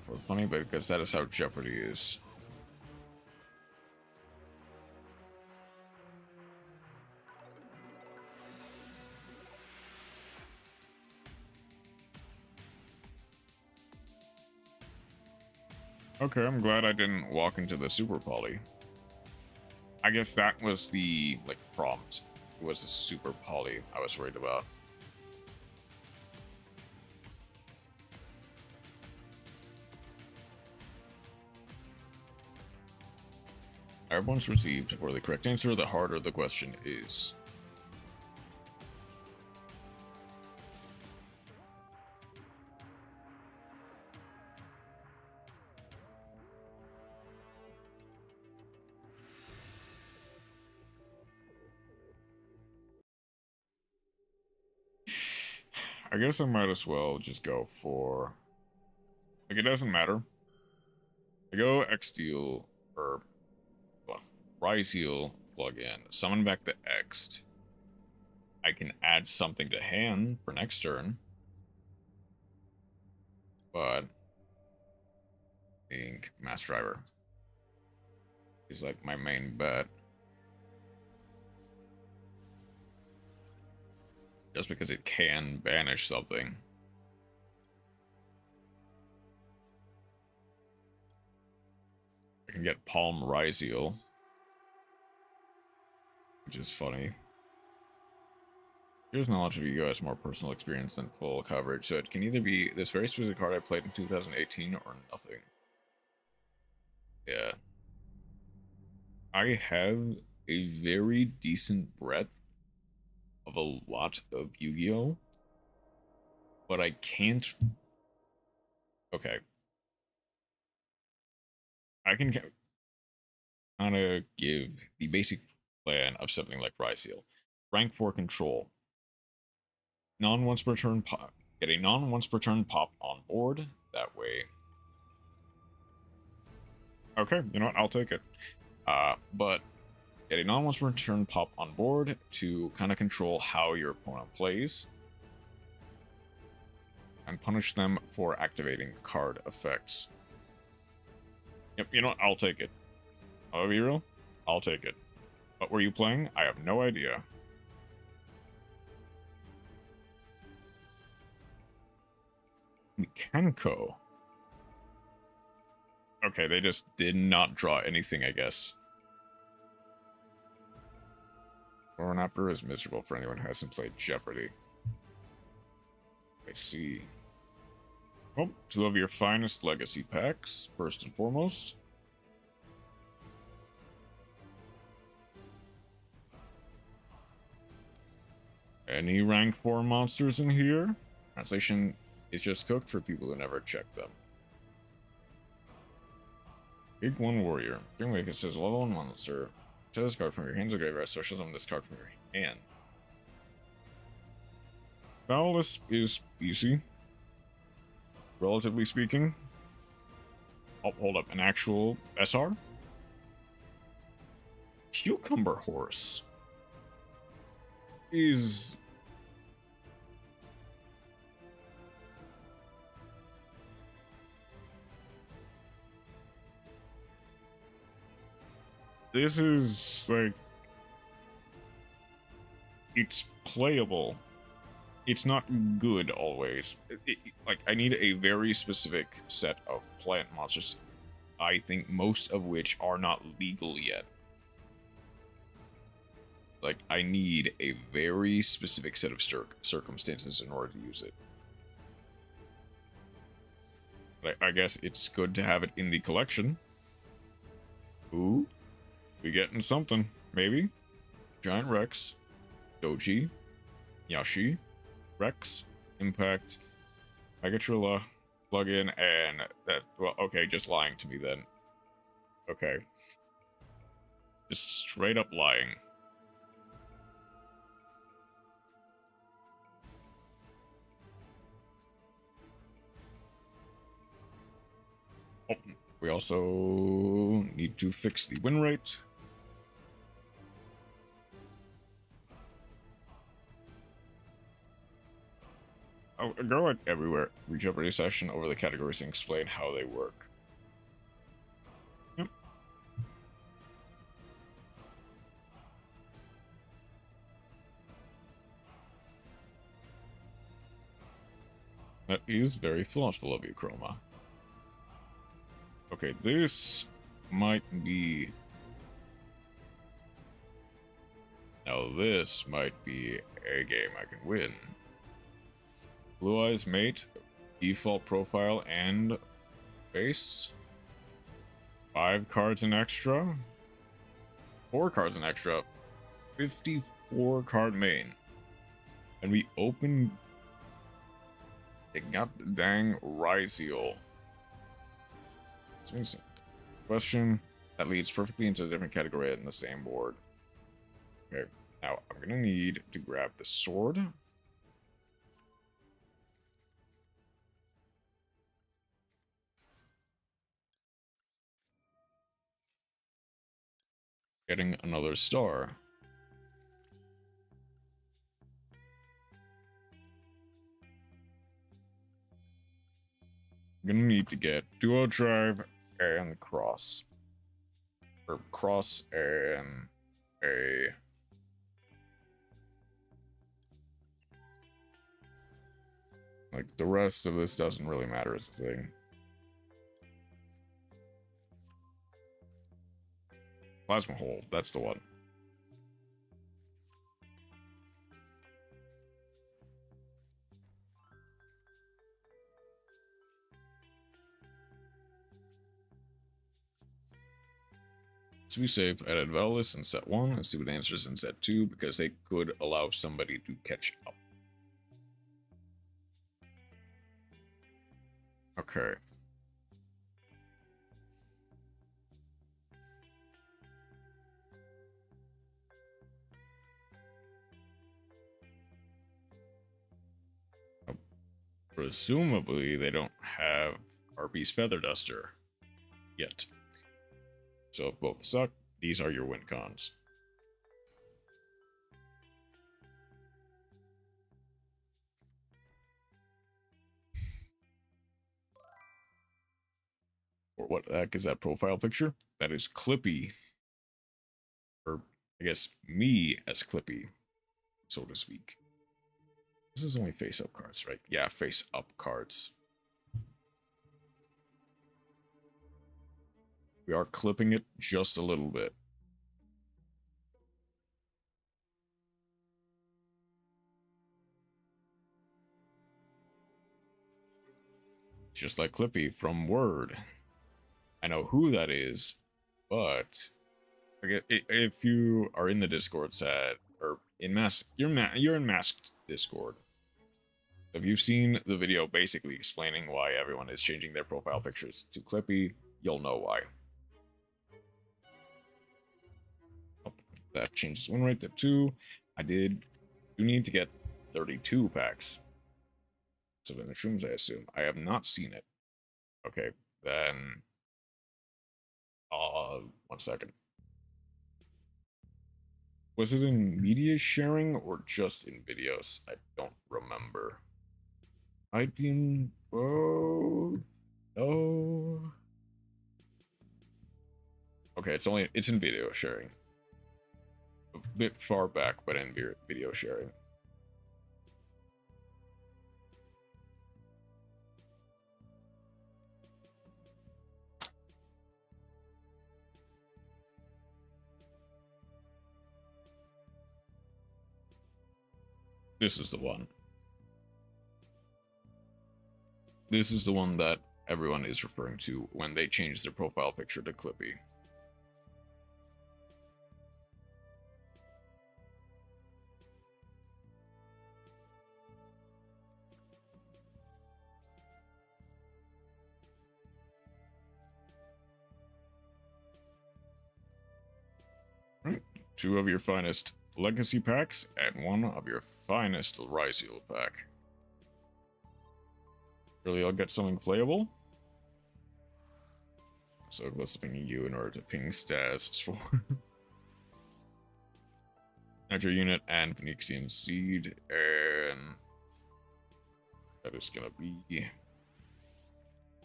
[SPEAKER 1] For funny, but because that is how Jeopardy is. Okay, I'm glad I didn't walk into the super poly. I guess that was the, like, prompt. It was the super poly I was worried about. Everyone's received for the correct answer, the harder the question is. I guess I might as well just go for... Like, it doesn't matter. I go X-Deal, or... Well, Ryzeal plug-in, summon back the X. I can add something to hand for next turn. But... I think Mass Driver is like my main bet. Just because it can banish something. I can get Palm Ryzeal, which is funny. Here's knowledge of you has more personal experience than full coverage, so it can either be this very specific card I played in 2018 or nothing. Yeah. I have a very decent breadth of a lot of Yu-Gi-Oh! But I can't... Okay. I can kind of give the basic plan of something like Ryzeal. Rank 4 control. Non-once per turn pop. Get a non-once per turn pop on board. That way. Okay, you know what? I'll take it. But get a non-once per turn pop on board to kind of control how your opponent plays. And punish them for activating card effects. Yep, you know what? I'll take it. I'll be real. I'll take it. What were you playing? I have no idea. Mekanko. Okay, they just did not draw anything, I guess. Thornapper is miserable for anyone who hasn't played Jeopardy. I see. Well, 2 of your finest legacy packs, first and foremost. Any rank 4 monsters in here? Translation is just cooked for people who never check them. Big One Warrior. During wave, it says level 1 monster. Set this card from your hand to graveyard, special summon this card from your hand. Boundless is easy. Relatively speaking. Oh, hold up. An actual SR? Cucumber Horse is... This is, like... It's playable. It's not good, always. Like, I need a very specific set of plant monsters, I think most of which are not legal yet. Like, I need a very specific set of circumstances in order to use it. But I guess it's good to have it in the collection. Ooh. We getting something, maybe. Giant Rex, Doji, Yashi, Rex, Impact, Megatrilla, plug-in, and that, well, okay, just lying to me then. Okay. Just straight up lying. Oh, we also need to fix the win rate. I'll go at everywhere, Jeopardy session over the categories and explain how they work. Yep. That is very thoughtful of you, Chroma. Okay, this might be... Now this might be a game I can win. Blue Eyes Mate, default profile and base. 5 cards in extra. 4 cards in extra. 54 card main. And we open... It got the dang Ryzeal. Question that leads perfectly into a different category in the same board. Okay, now I'm gonna need to grab the sword. getting another star. I'm gonna need to get duo drive and cross. Or cross and a... Like, the rest of this doesn't really matter as a thing. Plasma hole, that's the one. To be safe, I added Vallis in set 1 and stupid answers in set 2 because they could allow somebody to catch up. Okay. Presumably, they don't have RB's Feather Duster yet. So if both suck, these are your win cons. Or what the heck is that profile picture? That is Clippy. Or, I guess, me as Clippy, so to speak. This is only face-up cards, right? Yeah, face-up cards. We are clipping it just a little bit. Just like Clippy from Word. I know who that is, but if you are in the Discord chat or in you're in Masked Discord. If you've seen the video basically explaining why everyone is changing their profile pictures to Clippy, you'll know why. Oh, that changes one right to 2. I do need to get 32 packs. So in the shrooms, I assume. I have not seen it. Okay, then 1 second. Was it in media sharing or just in videos? I don't remember. I've been both. Oh. Okay, it's in video sharing. A bit far back, but in video sharing. This is the one. This is the one that everyone is referring to when they change their profile picture to Clippy. Right. 2 of your finest Legacy packs and 1 of your finest Ryzeal pack. Really, I'll get something playable. So let's ping you in order to ping Stas for Nitro Unit and Phoenixian Seed, and that is gonna be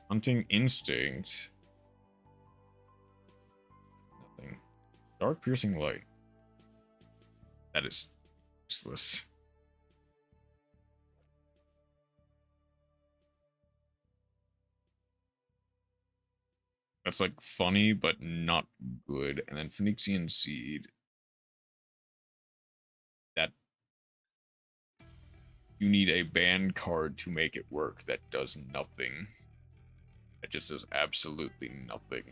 [SPEAKER 1] Hunting Instinct. Nothing. Dark Piercing Light. That is useless. That's like funny, but not good. And then Phoenixian Seed. That you need a banned card to make it work. That does nothing. It just does absolutely nothing.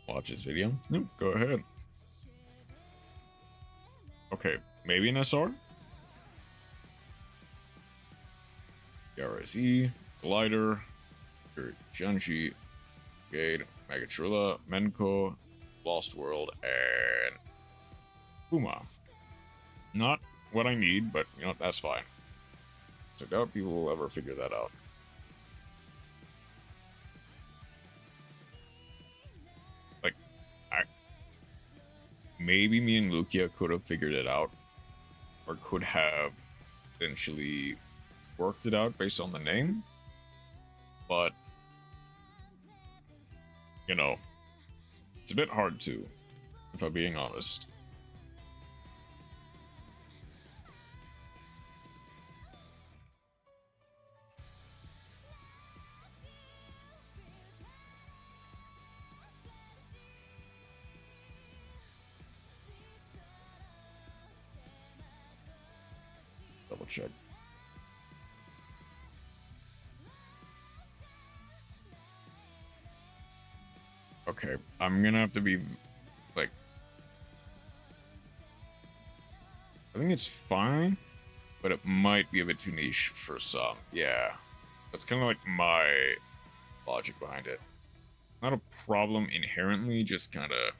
[SPEAKER 1] Watch this video? No, go ahead. Okay, maybe an SR? RSE, Glider, Junji, Gade, Megatrilla, Menko, Lost World, and Puma. Not what I need, but you know, that's fine. I doubt people will ever figure that out. Like, maybe me and Lukia could have figured it out, or could have eventually worked it out based on the name, but you know, it's a bit hard to, if I'm being honest. Double check. Okay, I'm gonna have to be like, I think it's fine, but it might be a bit too niche for some. Yeah, that's kind of like my logic behind it. Not a problem inherently, just kind of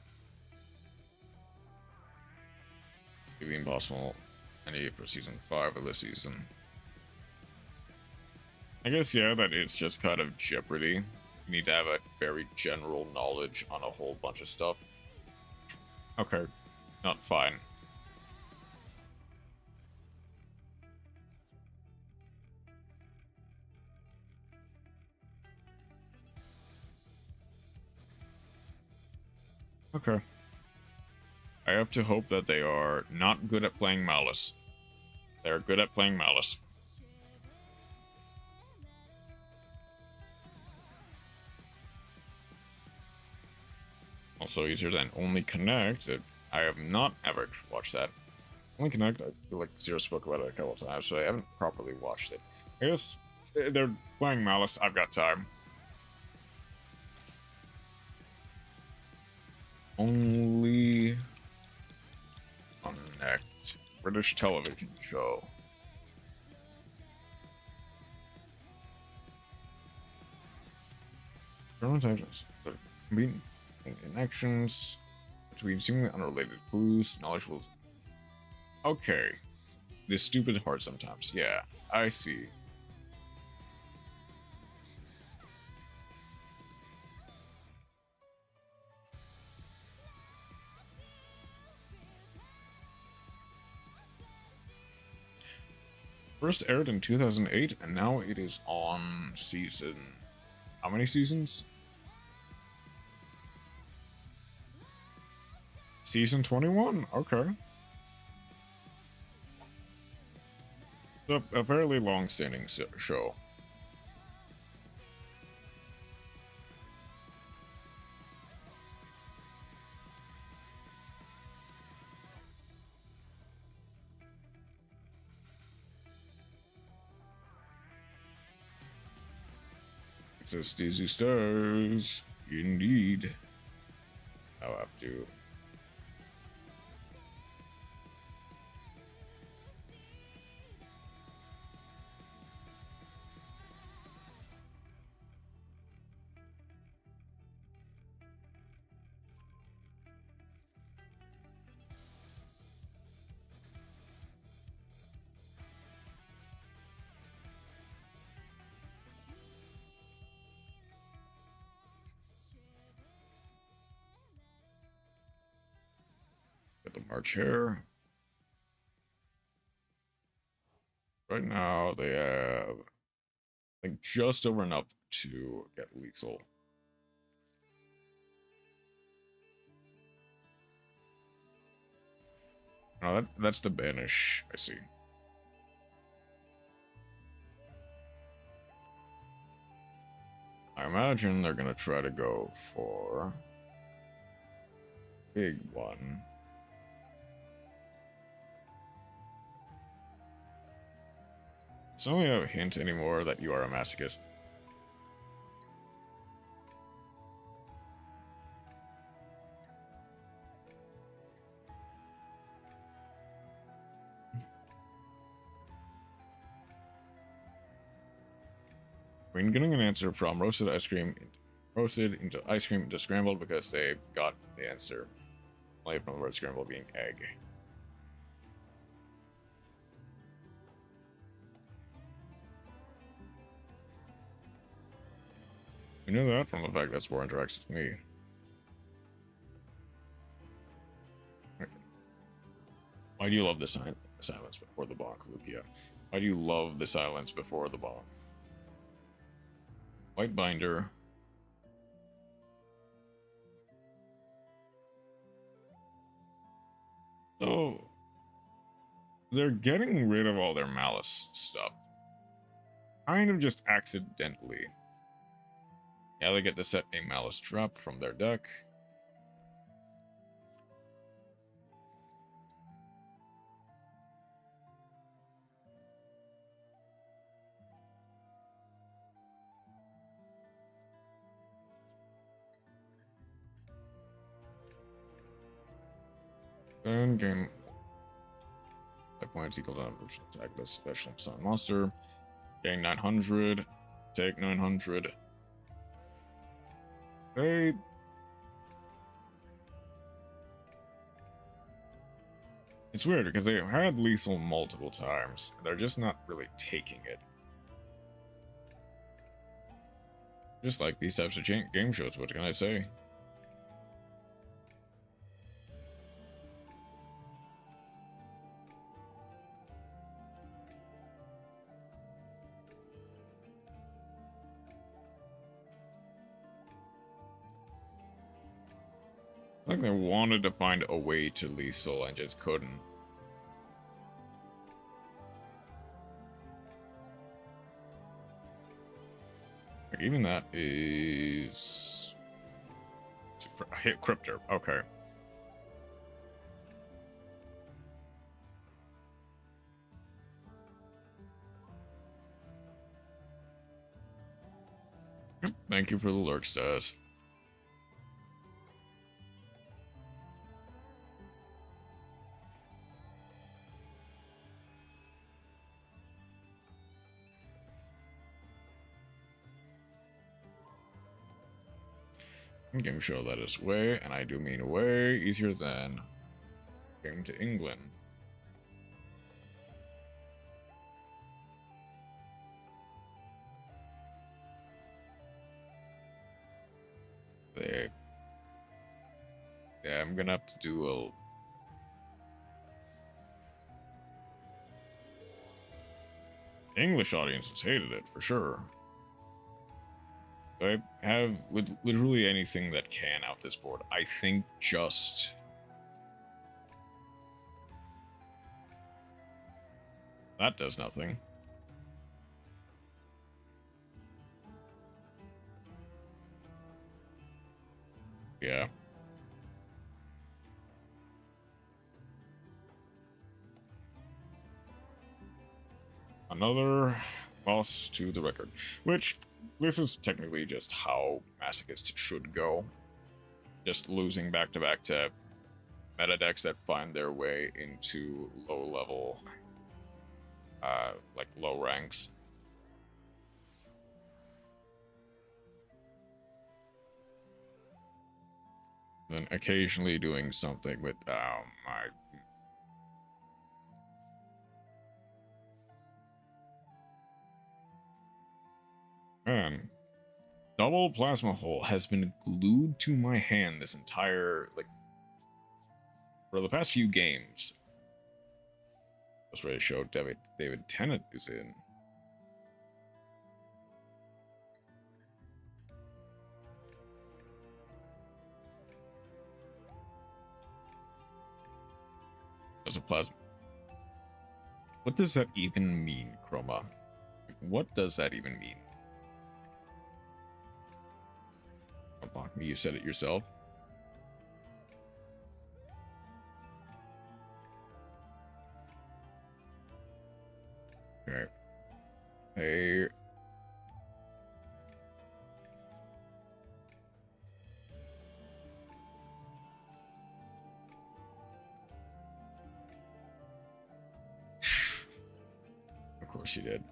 [SPEAKER 1] maybe impossible. Any for season 5 of this season. I guess, yeah, that it's just kind of Jeopardy. You need to have a very general knowledge on a whole bunch of stuff. Okay, not fine. Okay. I have to hope that they are not good at playing Malice. They're good at playing Malice. Also easier than Only Connect. I have not ever watched that. Only Connect, I feel like Zero spoke about it a couple of times, so I haven't properly watched it. I guess they're playing Malice. I've got time. Only Connect. British television show. Connections between seemingly unrelated clues, knowledge will. Okay. This stupid hard sometimes. Yeah, I see. First aired in 2008, and now it is on season. How many seasons? Season 21? Okay. A fairly long-standing show. It says Dizzy Stars. Indeed. I'll have to. Get the March here. Right now, they have, I think, just over enough to get lethal. No, that's the banish. I see. I imagine they're gonna try to go for big one. It's only a hint anymore that you are a masochist. When getting an answer from roasted into ice cream into scrambled because they got the answer. Only from the word scrambled being egg. You know that from the fact that Spore interacts with me. Why do you love the silence before the bonk, Lukia? Why do you love the silence before the bonk? White binder. So, they're getting rid of all their malice stuff. Kind of just accidentally. Yeah, they get to set a malice trap from their deck. Then game like points equal to attack this special summon monster. Gain 900. Take 900. They it's weird because they had lethal multiple times. They're just not really taking it. Just like these types of game shows, what can I say? Like they wanted to find a way to lethal and just couldn't. Like even that is hit Cryptor. Okay. Thank you for the lurk, Stas. Game show that is way, and I do mean way easier than Game to England. Yeah, I'm gonna have to do English audiences hated it for sure. I have literally anything that can out this board. I think just that does nothing. Yeah. Another loss to the record, which this is technically just how Masochist should go. Just losing back-to-back to meta decks that find their way into low-level, like low ranks. Then occasionally doing something with, Man, double plasma hole has been glued to my hand this entire, like, for the past few games. That's where they showed David Tennant is in. As a plasma. What does that even mean, Chroma? What does that even mean? Don't mock me, you said it yourself. Okay. Hey. Of course you did.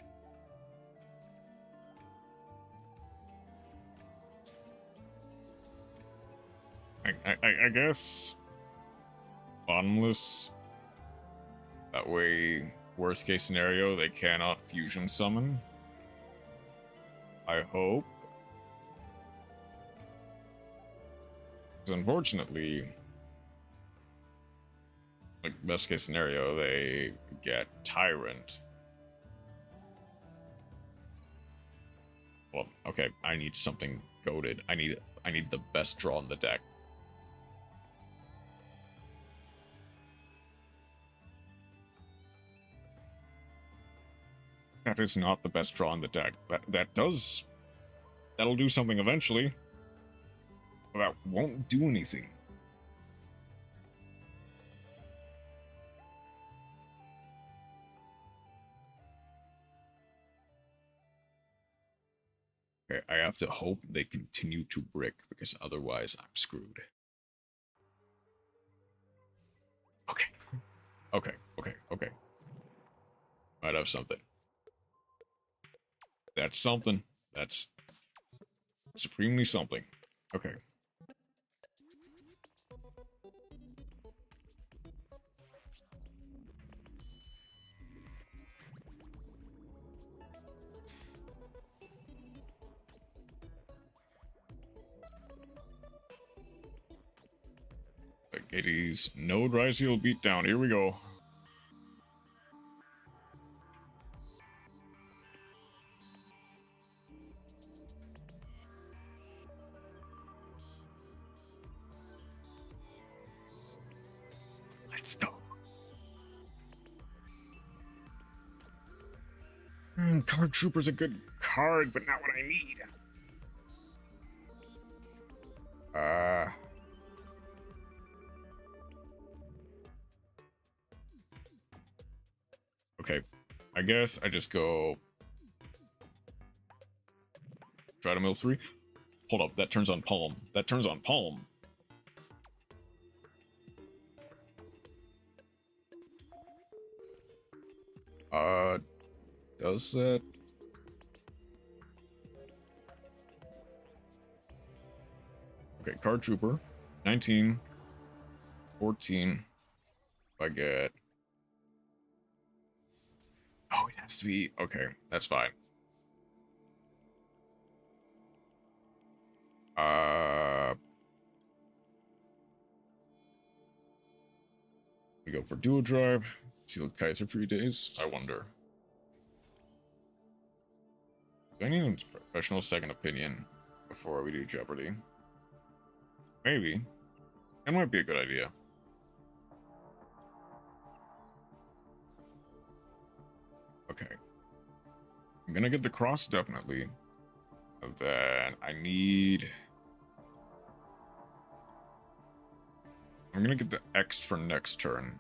[SPEAKER 1] I guess bottomless. That way, worst case scenario, they cannot fusion summon. I hope. Unfortunately, like best case scenario, they get Tyrant. Well, okay, I need something goated. I need the best draw in the deck. That is not the best draw in the deck. That'll do something eventually. But that won't do anything. Okay, I have to hope they continue to brick, because otherwise I'm screwed. Okay. Okay. Might have something. That's something. That's supremely something. Okay. It is no Ryzeal beatdown. Here we go. Let's go. Card Trooper's a good card, but not what I need. Okay. I guess I just go... Try to mill 3. Hold up, that turns on Palm. That turns on Palm. Does that... Okay, Card Trooper. 19. 14. If I get... Oh, it has to be... Okay, that's fine. We go for Dual Drive. Seal Kaiser 3 days. I wonder. Do I need a professional second opinion before we do Jeopardy? Maybe. That might be a good idea. Okay. I'm gonna get the cross, definitely. And then I need... I'm gonna get the X for next turn.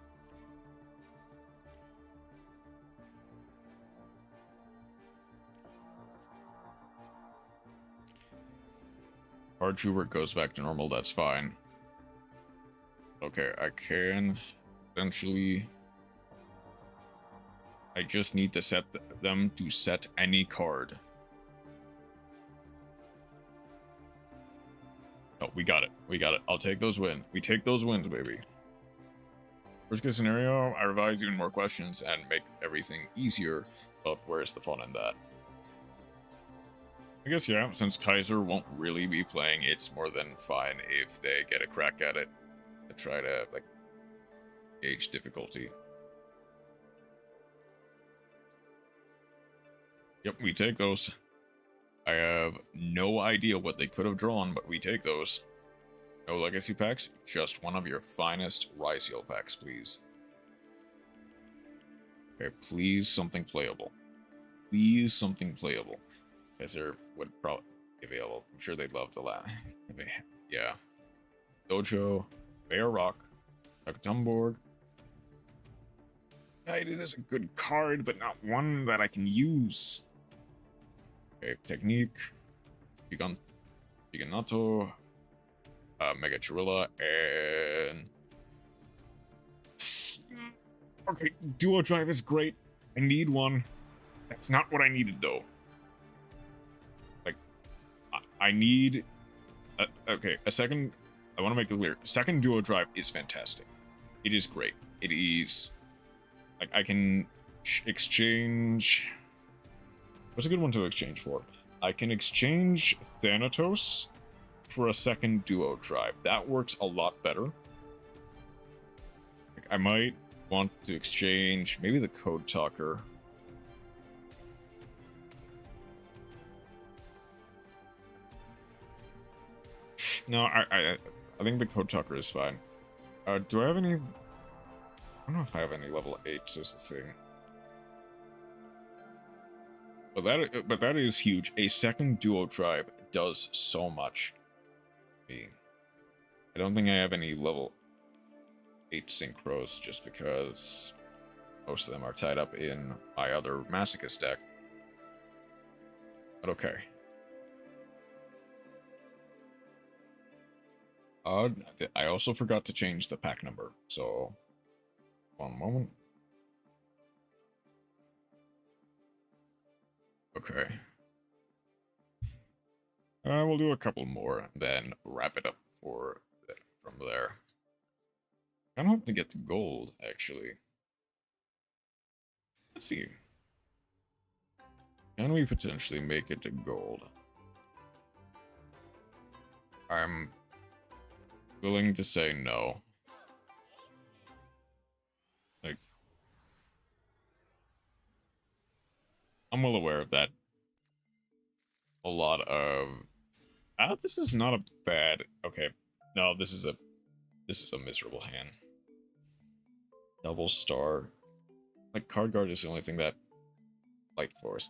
[SPEAKER 1] Hard Trooper goes back to normal, that's fine. Okay, I can essentially... I just need to set them to set any card. No, we got it. We got it. I'll take those wins. We take those wins, baby. Worst case scenario, I revise even more questions and make everything easier, but where's the fun in that? I guess, yeah, since Kaiser won't really be playing, it's more than fine if they get a crack at it to try to, like, gauge difficulty. Yep, we take those. I have no idea what they could have drawn, but we take those. No legacy packs, just one of your finest Ryzeal packs, please. Okay, please something playable. Please something playable. Kaiser would probably be available. I'm sure they'd love to laugh. Yeah. Dojo, Bear Rock, Tumbleborg. Maiden is a good card, but not one that I can use. Okay, Technique, Giganato, Mega Chirilla, and... Okay, Dual Drive is great. I need one. That's not what I needed, though. Like, I need... okay, a second... I want to make it clear. Second Dual Drive is fantastic. It is great. It is... Like, I can exchange... What's a good one to exchange for? I can exchange Thanatos for a second duo drive. That works a lot better. Like, I might want to exchange maybe the Code Talker. No, I think the Code Talker is fine. Do I have any? I don't know if I have any level 8s is the thing. But that is huge. A second duo drive does so much. I don't think I have any level 8 synchros just because most of them are tied up in my other Masochist deck. But okay. I also forgot to change the pack number, so one moment. Okay. We'll do a couple more and then wrap it up from there. I'm hoping to get to gold, actually. Let's see. Can we potentially make it to gold? I'm willing to say no. Like, I'm well aware of that. A lot of... this is not a bad... Okay. No, this is a miserable hand. Double star. Like, card guard is the only thing that... Light force.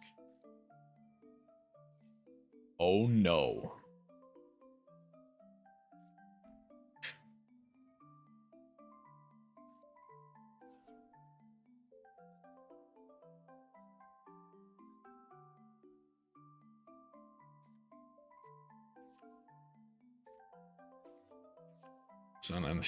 [SPEAKER 1] Oh no. Son and...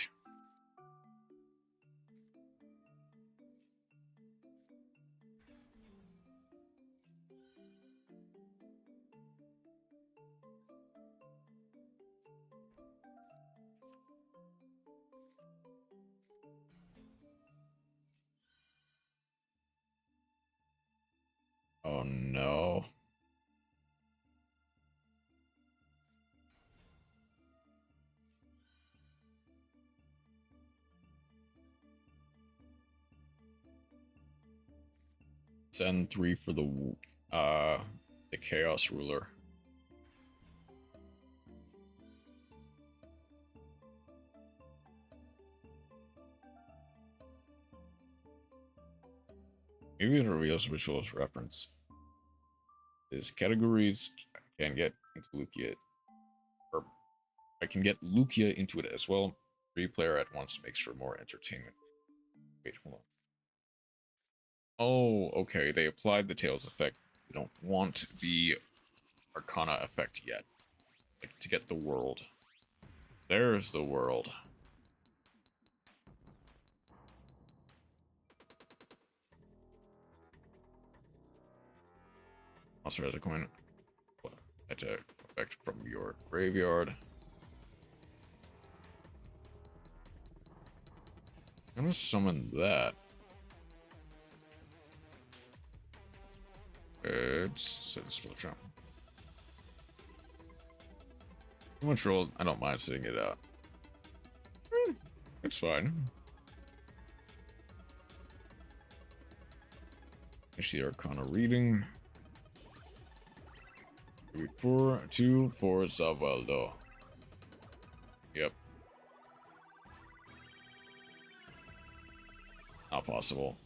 [SPEAKER 1] Oh no. Send 3 for the Chaos Ruler. Maybe it reveals Ritual's reference. His categories can get into Lucia, or I can get Lucia into it as well. 3-player at once makes for more entertainment. Wait, hold on. Oh, okay. They applied the Tails effect. They don't want the Arcana effect yet. Like, to get the world. There's the world. Also has a coin. Attack effect from your graveyard. I'm gonna summon that. It's set a spell trap. Too much roll. I don't mind sitting it out. It's fine. Finish the Arcana reading. 2 for Zavaldo. Yep. Not possible.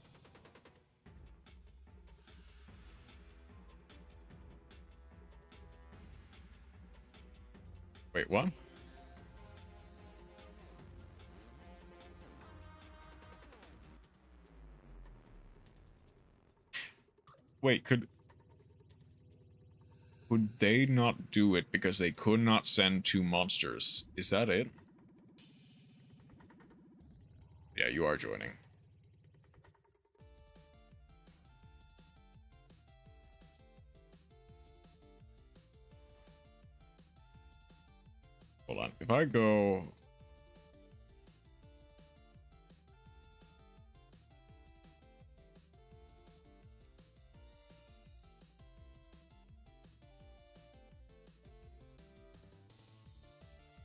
[SPEAKER 1] Wait, what? Wait, could they not do it because they could not send 2 monsters? Is that it? Yeah, you are joining. Hold on. If I go...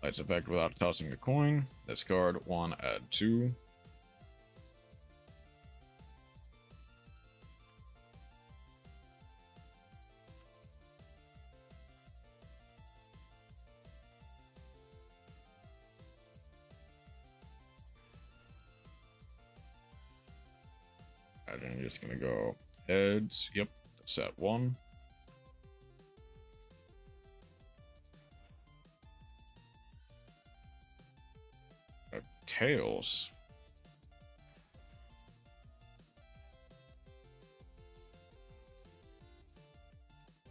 [SPEAKER 1] Lights effect without tossing a coin. Discard 1, add 2. And I'm just gonna go heads. Yep, set 1. Tails.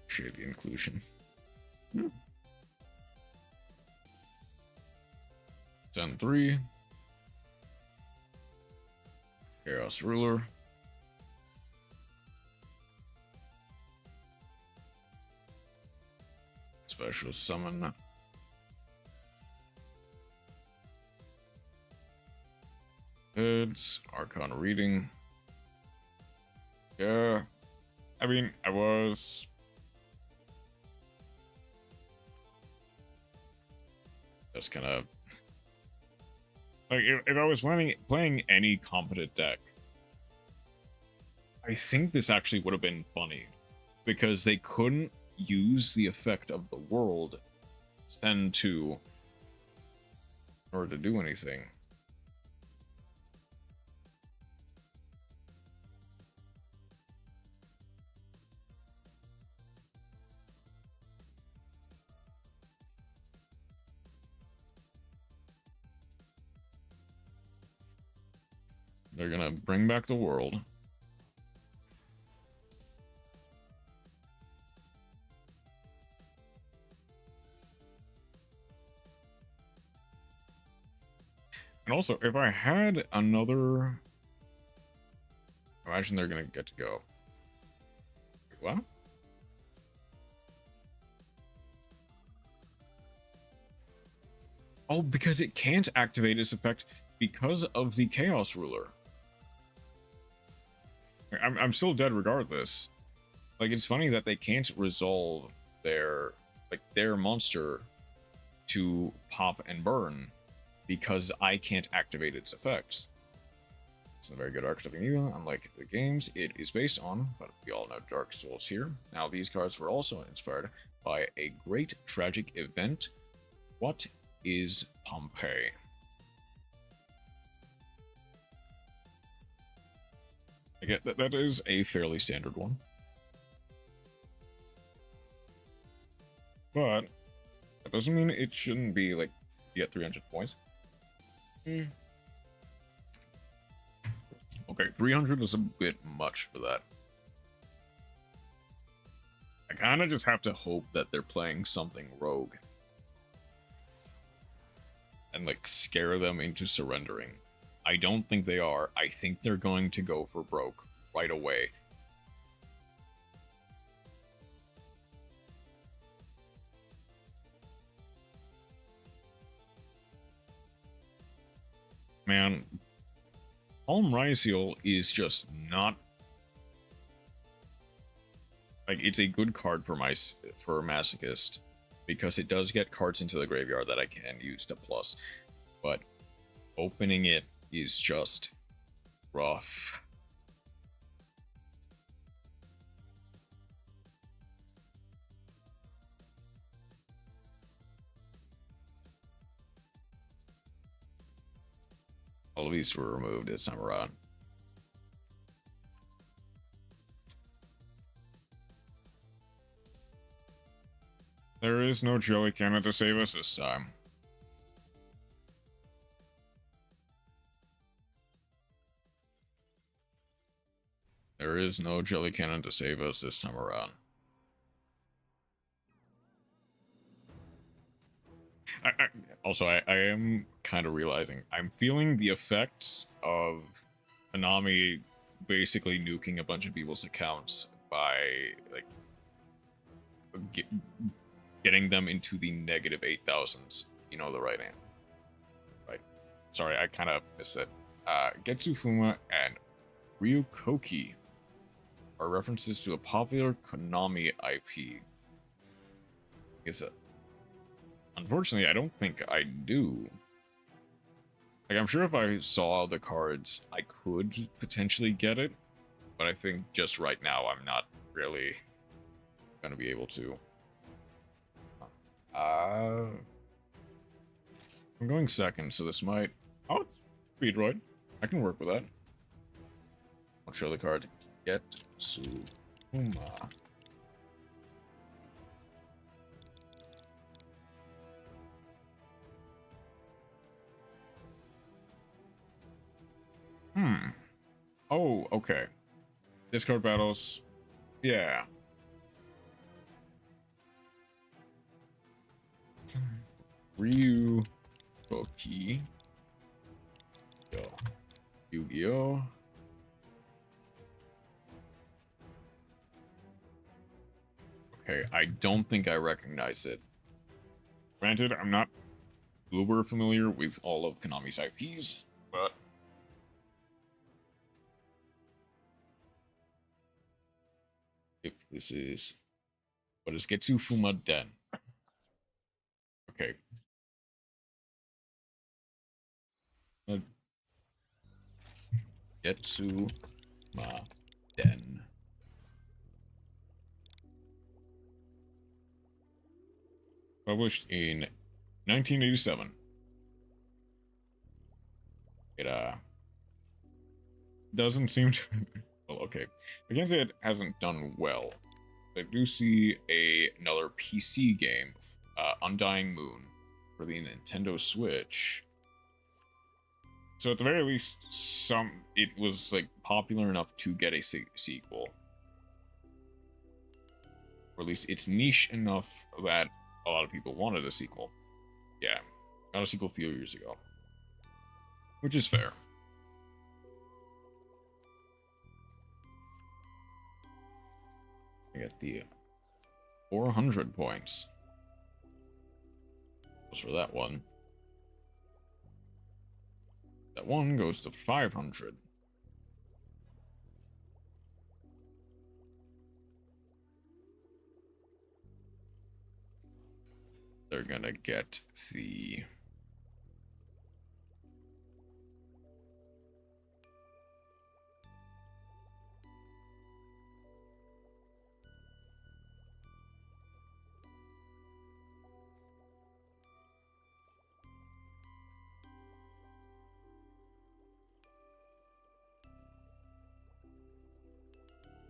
[SPEAKER 1] Appreciate the inclusion. 10-3. Chaos Ruler. Special summon. Heads, Archon reading. Yeah, I mean, I was just kind of like, if I was playing any competent deck, I think this actually would have been funny because they couldn't use the effect of the world send to in order to do anything. They're gonna bring back the world. And also, if I had another... Imagine they're gonna get to go. What? Oh, because it can't activate its effect because of the Chaos Ruler. I'm still dead regardless. Like, it's funny that they can't resolve their monster to pop and burn because I can't activate its effects. It's a very good archetype evil. Unlike the games it is based on, but we all know Dark Souls here. Now, these cards were also inspired by a great tragic event. What is Pompeii? I get that is a fairly standard one. But that doesn't mean it shouldn't be like you get 300 points. Okay, 300 is a bit much for that. I kind of just have to hope that they're playing something rogue and like scare them into surrendering. I don't think they are. I think they're going to go for broke right away. Man, Ryzeal is just not... Like, it's a good card for Masochist, because it does get cards into the graveyard that I can use to plus, but opening it is just rough. All of these were removed this time around. There is no jelly cannon to save us this time. There is no jelly cannon to save us this time around. I am kind of realizing I'm feeling the effects of Konami basically nuking a bunch of people's accounts by like getting them into the negative 8,000s. You know the right answer. Right. Sorry, I kind of missed it. Getsufuma and Ryukoki are references to a popular Konami IP. Is it? Unfortunately, I don't think I do. Like, I'm sure if I saw the cards, I could potentially get it, but I think just right now, I'm not really gonna be able to. I'm going second, so this might... Oh, it's Speedroid. I can work with that. I'll show the card. Get Suma. Oh, okay. Discard battles. Yeah. Ryu. Koki. Yo. Yu-Gi-Oh! Okay, I don't think I recognize it. Granted, I'm not uber familiar with all of Konami's IPs, but... If this is... What is Getsu Fuma Den? Okay. Getsu Ma Den. Published in 1987. It doesn't seem to... Well, okay. I can't say it hasn't done well. I do see another PC game, Undying Moon, for the Nintendo Switch. So at the very least, it was like popular enough to get a sequel. Or at least it's niche enough that a lot of people wanted a sequel. Yeah, got a sequel a few years ago. Which is fair. I get the 400 points. Goes for that one. That one goes to 500. They're gonna get the...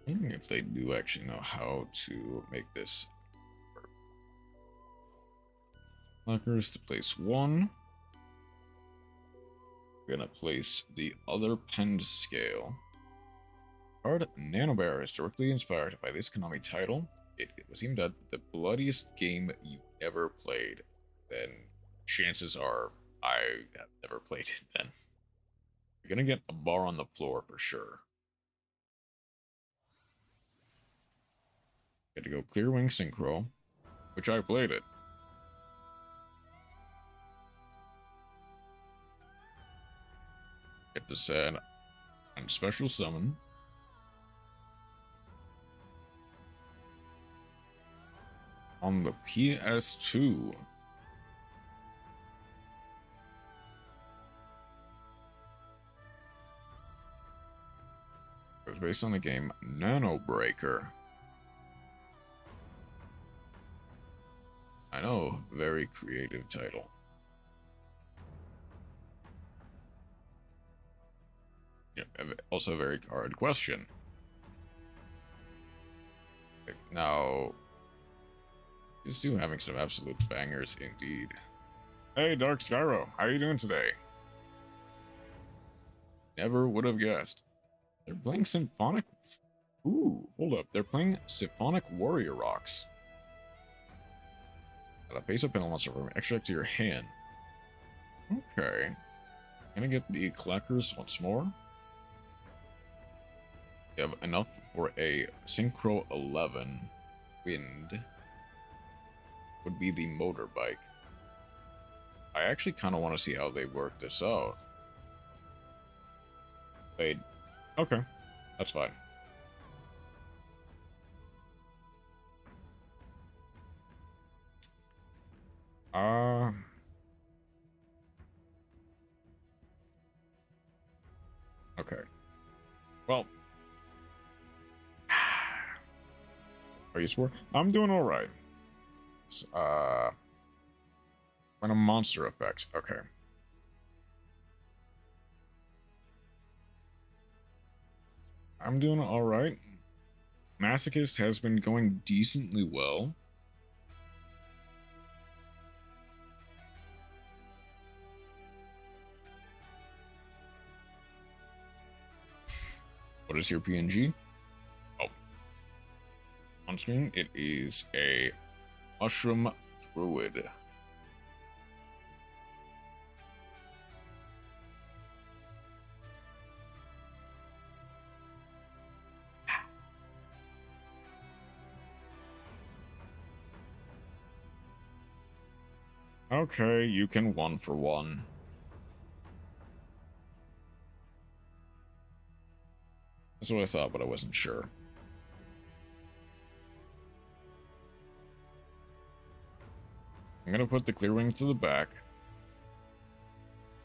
[SPEAKER 1] I don't know if they do actually know how to make this work. Lockers to place one. We're gonna place the other penned scale. Card Nanobear is directly inspired by this Konami title. It was aimed at the bloodiest game you ever played. Then chances are I have never played it then. You're gonna get a bar on the floor for sure. Get to go Clear Wing Synchro, which I played it. Get to set and special summon. On the PS2. It was based on the game Nano Breaker. I know, very creative title. Yeah, also a very hard question. Now, these two having some absolute bangers indeed. Hey, Dark Skyro, how are you doing today? Never would have guessed. They're playing Symphonic... Ooh, hold up. They're playing Symphonic Warrior Rocks. Got a face-up panel monster from extract to your hand. Okay. Gonna get the Clackers once more. You have enough for a Synchro 11. Wind would be the motorbike. I actually kind of want to see how they work this out. Wait. Okay. That's fine. Okay. Well. Are you sure? I'm doing alright. And a monster effect. Okay. I'm doing alright. Masochist has been going decently well. What is your PNG? Oh. On screen, it is a mushroom druid. Okay, you can 1-for-1. That's what I thought, but I wasn't sure. I'm gonna put the clear wings to the back.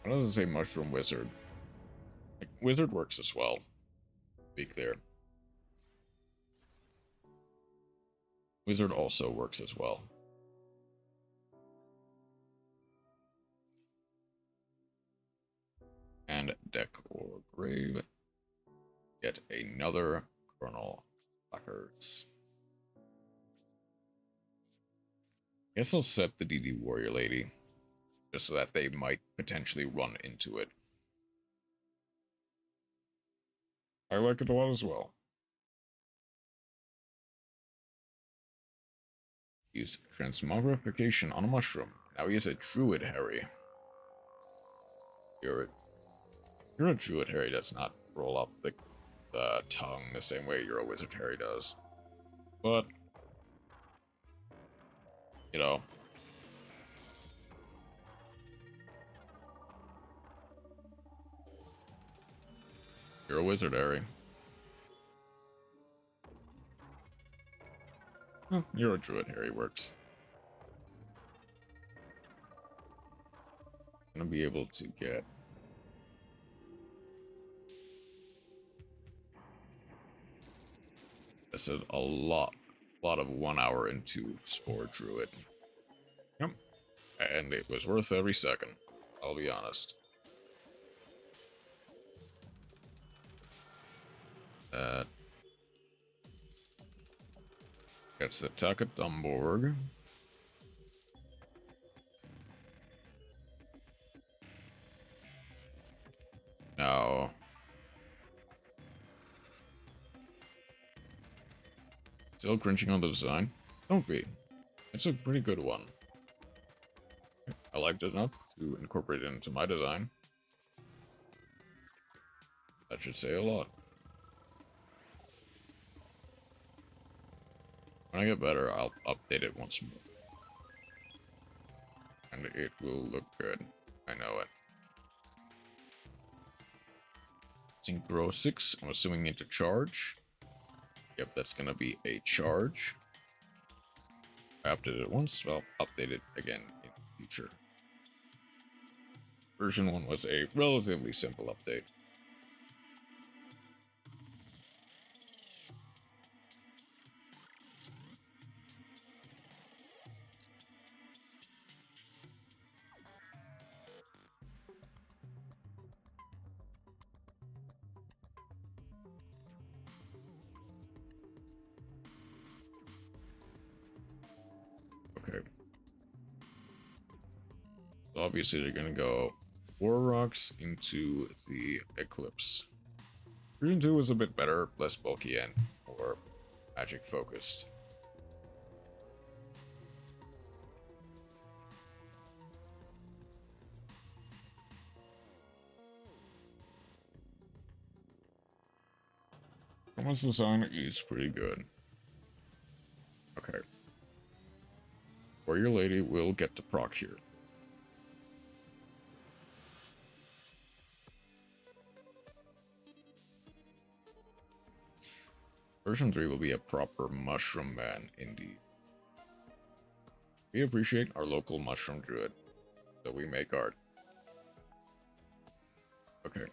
[SPEAKER 1] Why does it say mushroom wizard? Like, wizard works as well. Be clear. Wizard also works as well. And deck or grave. Get another Chronal Placards. Guess I'll set the DD Warrior Lady, just so that they might potentially run into it. I like it a lot as well. Use transmogrification on a mushroom. Now he is a Druid Harry. You're a Druid Harry does not roll up the tongue the same way you're a Wizard Harry does. But, you know. You're a Wizard Harry. Huh, you're a Druid Harry works. Gonna be able to get I said a lot of 1 hour into Spore Druid. Yep. And it was worth every second, I'll be honest. Gets the Takatumborg. Now, still cringing on the design? Don't be. It's a pretty good one. I liked it enough to incorporate it into my design. That should say a lot. When I get better, I'll update it once more. And it will look good. I know it. Synchro 6, I'm assuming into charge. Yep, that's gonna be a charge. I updated it once, I'll update it again in the future. Version 1 was a relatively simple update. Okay. So obviously they're gonna go War Rocks into the Eclipse. Version 2 was a bit better, less bulky and more magic focused. Thomas' design is pretty good. Okay. Warrior Lady will get the proc here. Version 3 will be a proper mushroom man indeed. We appreciate our local mushroom druid, so we make art. Okay.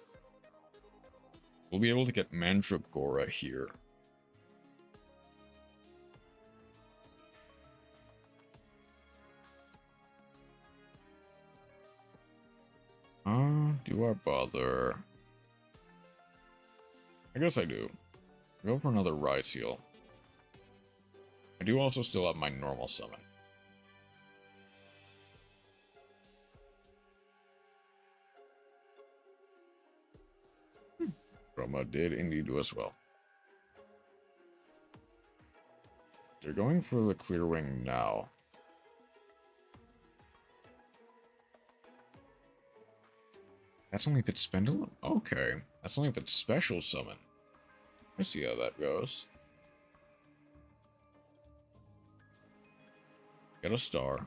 [SPEAKER 1] We'll be able to get Mandragora here. Do I bother? I guess I do. Go for another Ryzeal. I do also still have my normal summon. Chroma did indeed do as well. They're going for the clear wing now. That's only if it's Spindle? Okay. That's only if it's special summon. I see how that goes. Get a star.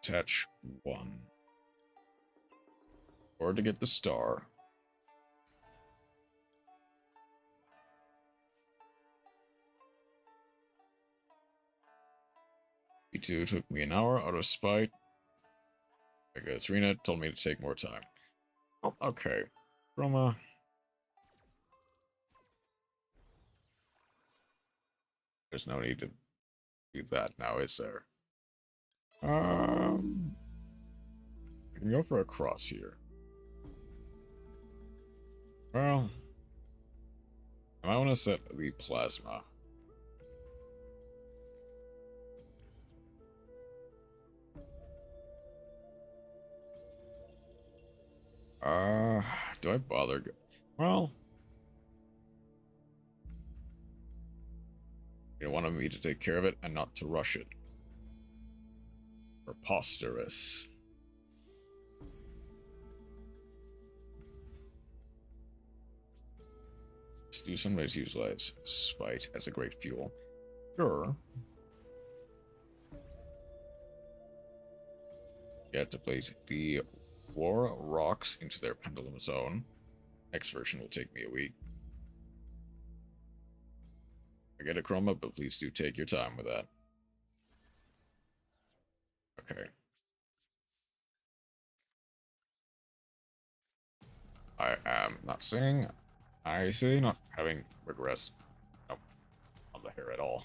[SPEAKER 1] Attach 1. Or to get the star. B2 took me an hour out of spite. Because Rena told me to take more time. Oh, okay. Chroma. There's no need to do that now, is there? I can go for a cross here. Well, I might want to set the plasma. Do I bother? Well, you wanted me to take care of it and not to rush it. Preposterous. Let's do some ways to utilize spite as a great fuel. Sure. Get to place the War rocks into their pendulum zone. Next version will take me a week. I get a chroma, but please do take your time with that. Okay. I am not saying, I say not having regressed on the hair at all.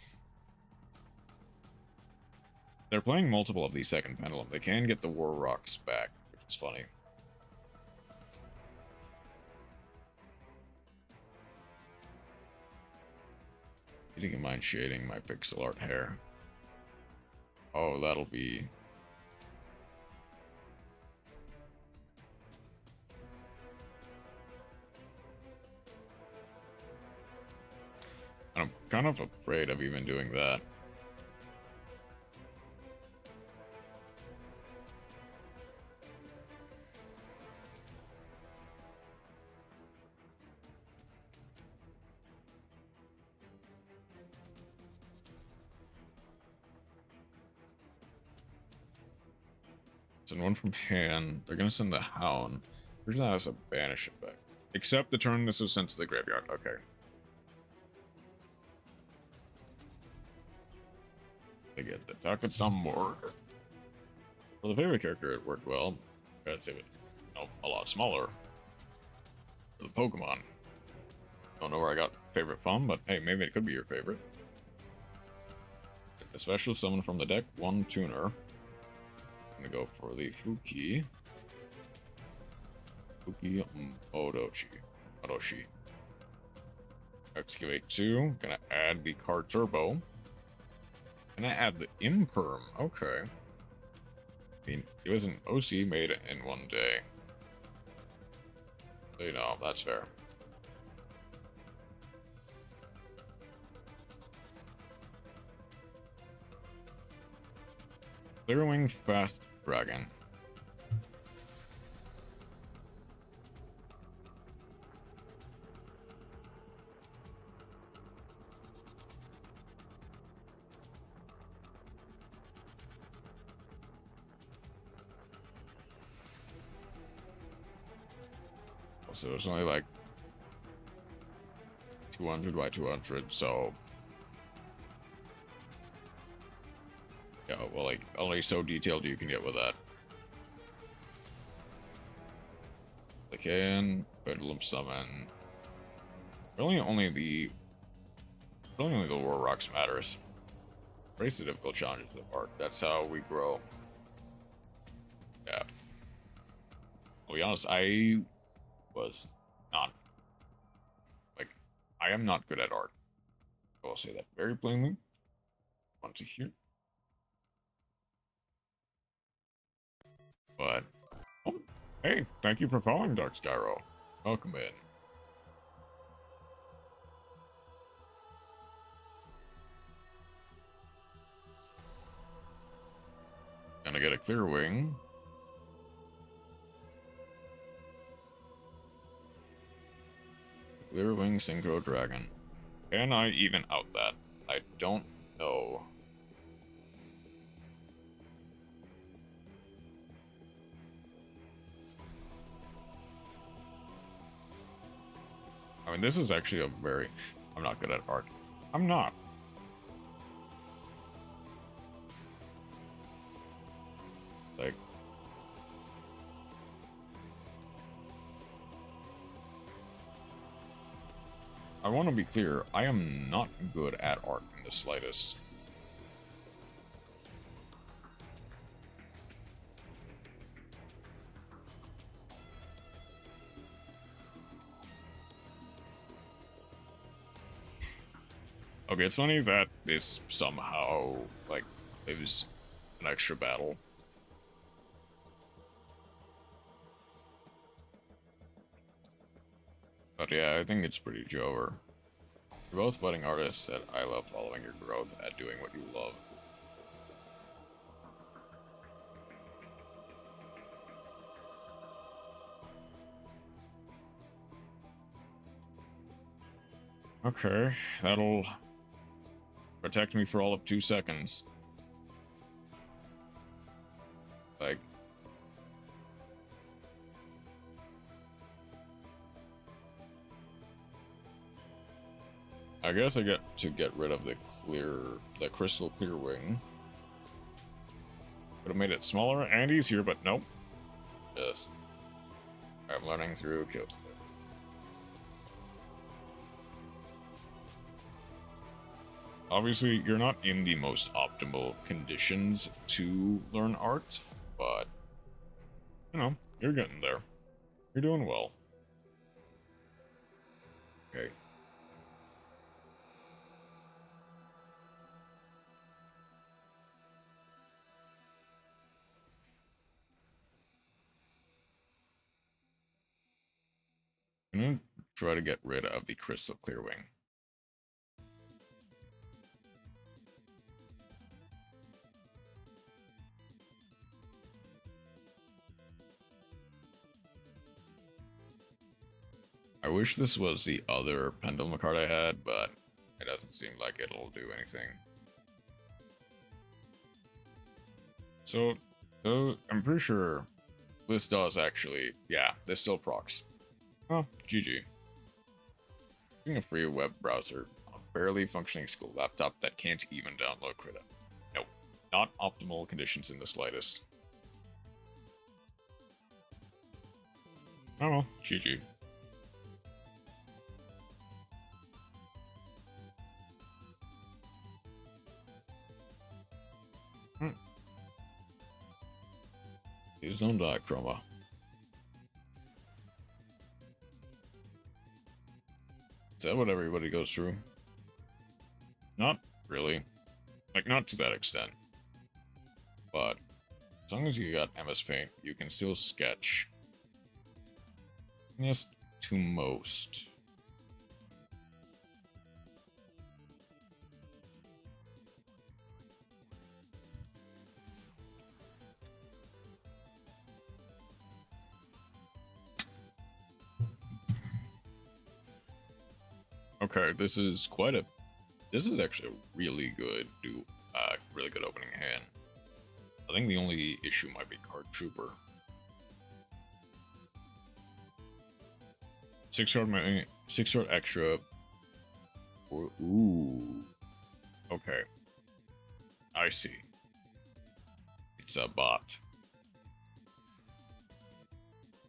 [SPEAKER 1] They're playing multiple of these second pendulum. They can get the War rocks back, which is funny. Keeping in mind shading my pixel art hair. Oh, that'll be... I'm kind of afraid of even doing that. Send one from hand. They're gonna send the Hound. Version that has a banish effect. Except the turn this is sent to the graveyard. Okay. They get the Tamer. For the favorite character, it worked well. Gotta save it, a lot smaller. For the Pokemon. Don't know where I got favorite from, but hey, maybe it could be your favorite. Get the special summon from the deck, one tuner. I'm gonna go for the Fuki Modoshi. Excavate 2. Gonna add the card turbo. Gonna add the Imperm. Okay. I mean, it was an OC made in one day. So, that's fair. Clearwing Fast Dragon. So it's only like 200 by 200, so yeah, well, like only so detailed you can get with that. They can Bedlam Summon. Really only the War Rocks matters. Raise the difficult challenges of the art. That's how we grow. Yeah. I'll be honest, I was not I am not good at art. I will say that very plainly. Want to hear. But oh, hey, thank you for following Dark Skyro. Welcome in. Gonna get a clear wing. Clear wing synchro dragon. Can I even out that? I don't know. I mean, this is actually a very... I'm not good at art. I'm not. Like... I want to be clear, I am not good at art in the slightest. Okay, it's funny that this somehow, like, lives an extra battle. But yeah, I think it's pretty Jover. You're both budding artists that I love following your growth at doing what you love. Okay, that'll protect me for all of 2 seconds. Like... I guess I get to get rid of the crystal clear wing. Would have made it smaller and easier, but nope. Just... I'm learning through kill. Obviously, you're not in the most optimal conditions to learn art, but, you know, you're getting there. You're doing well. Okay. I'm gonna try to get rid of the crystal clear wing. I wish this was the other pendulum card I had, but it doesn't seem like it'll do anything. So, I'm pretty sure this does actually, yeah, this still procs. Oh, GG. Using a free web browser on a barely functioning school laptop that can't even download Krita. Nope, not optimal conditions in the slightest. Oh well, GG. Please don't die, Chroma. Is that what everybody goes through? Not really. Like, not to that extent. But, as long as you got MS Paint, you can still sketch. Yes, to most. Okay, this is actually a really good opening hand. I think the only issue might be Card Trooper. 6 card extra. Ooh. Okay. I see. It's a bot.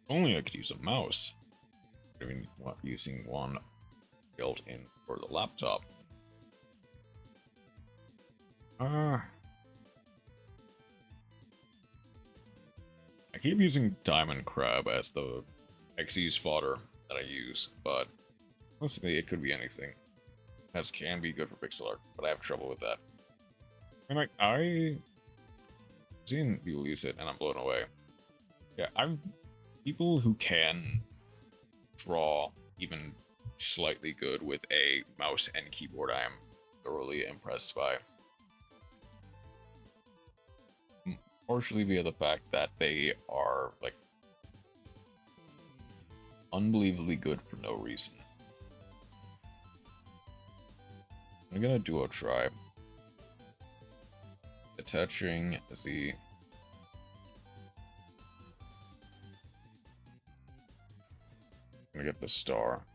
[SPEAKER 1] Only I could use a mouse. I mean, what, using one built in for the laptop. I keep using Diamond Crab as the XE's fodder that I use, but honestly, it could be anything. As can be good for pixel art, but I have trouble with that. And like, I've seen people use it, and I'm blown away. Yeah, people who can draw even slightly good with a mouse and keyboard, I am thoroughly impressed by. Partially via the fact that they are, like, unbelievably good for no reason. I'm gonna duo try. Attaching the... I'm gonna get the star.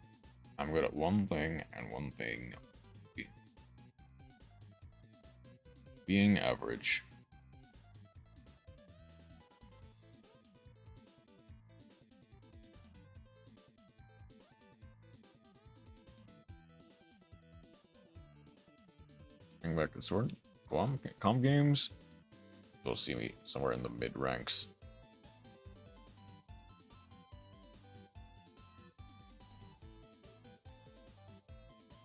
[SPEAKER 1] I'm good at one thing, and one thing being average. Bring back the sword. Com games. You'll see me somewhere in the mid ranks.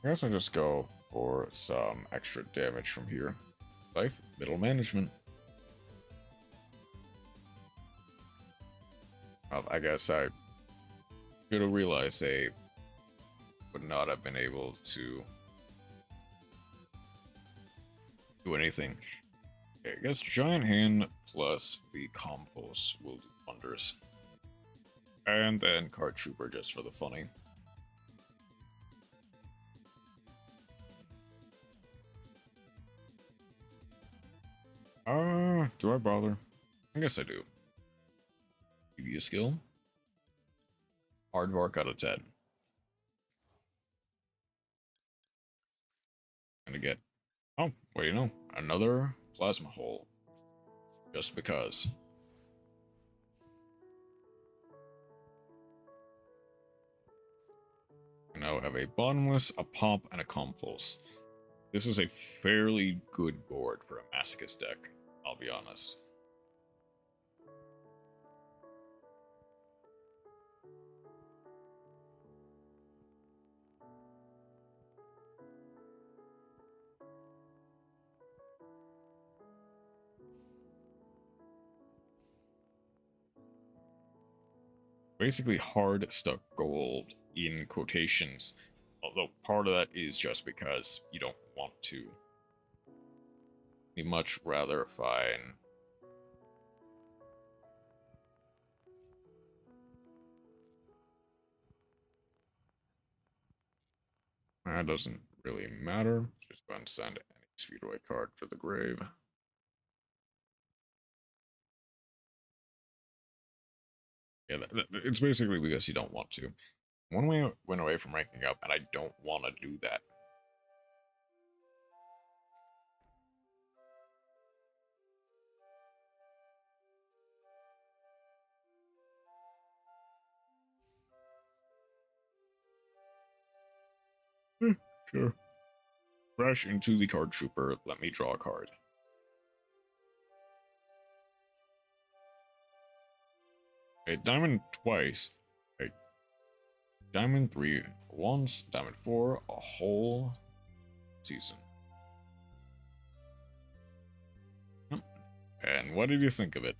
[SPEAKER 1] I guess I'll just go for some extra damage from here. Life, middle management. I guess I should have realized they would not have been able to do anything. I guess Giant Hand plus the Compulse will do wonders. And then Card Trooper just for the funny. Do I bother? I guess I do. Give you a skill. Aardvark out of 10. Gonna get... Oh, wait, no. Another Plasma Hole. Just because. I now have a Bottomless, a Pop, and a Compulse. This is a fairly good board for a Masochist deck, I'll be honest. Basically hard stuck gold in quotations, although part of that is just because you don't want to. You'd much rather find that doesn't really matter. Just go and send any Speedway card to the grave. Yeah, it's basically because you don't want to. One way went away from ranking up, and I don't want to do that. Sure. Crash into the Card Trooper, let me draw a card. Okay, Diamond twice. Okay. Diamond 3 once, Diamond 4 a whole season. And what did you think of it?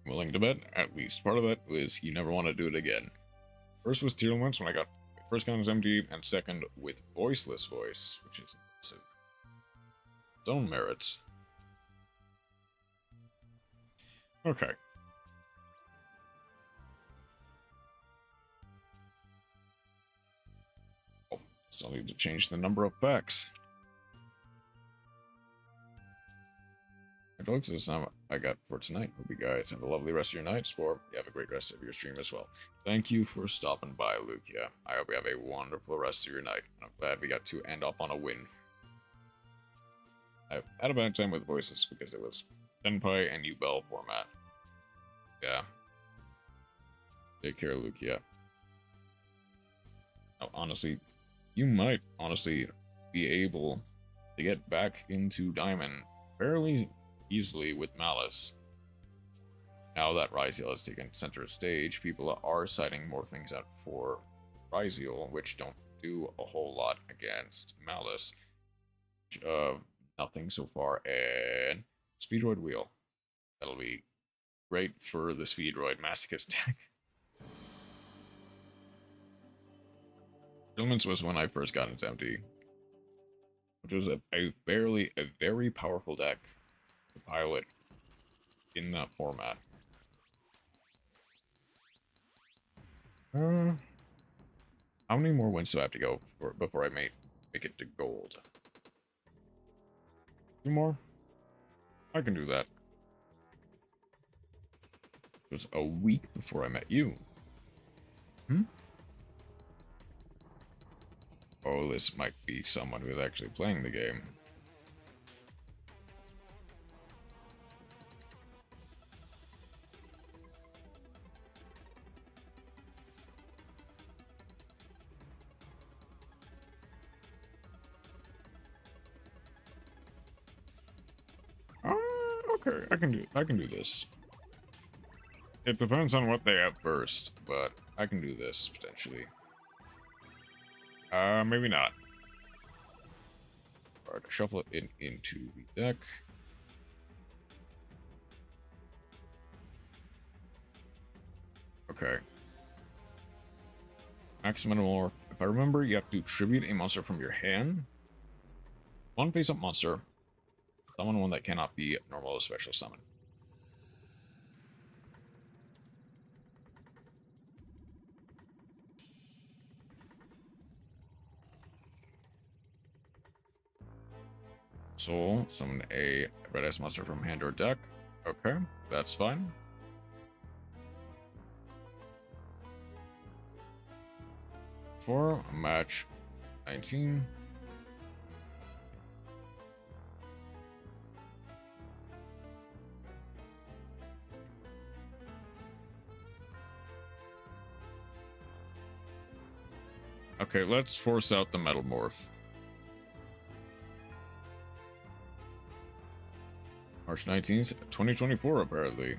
[SPEAKER 1] Willing to bet, at least part of that was you never want to do it again. First was Tier Limits when I got first count as empty, and second with Voiceless Voice, which is impressive. Its own merits. Okay. Oh, Still need to change the number of packs. Folks, this is time I got for tonight. Hope you guys have a lovely rest of your night, or you have a great rest of your stream as well. Thank you for stopping by, Lucia. I hope you have a wonderful rest of your night. I'm glad we got to end off on a win. I've had a bad time with voices because it was Senpai and Ubel format. Yeah. Take care, Lucia. Now, honestly, you might honestly be able to get back into Diamond fairly easily with Malice. Now that Ryzeal has taken center stage, people are citing more things out for Ryzeal, which don't do a whole lot against Malice. Nothing so far, and Speedroid Wheel. That'll be great for the Speedroid Masochist deck. Elements was when I first got into MT, which was a very powerful deck to pilot in that format. How many more wins do I have to go before I make it to gold? 2 more? I can do that. It was a week before I met you. Oh, this might be someone who's actually playing the game. Okay, I can do this. It depends on what they have first, but I can do this potentially. Maybe not. Alright, shuffle it into the deck. Okay. Max Metamorph. If I remember, you have to tribute a monster from your hand. One face-up monster. Summon one that cannot be normal or special summon. So, summon a red ice monster from hand or deck. Okay, that's fine. For match 19. Okay, let's force out the Metal Morph. March 19th, 2024, apparently.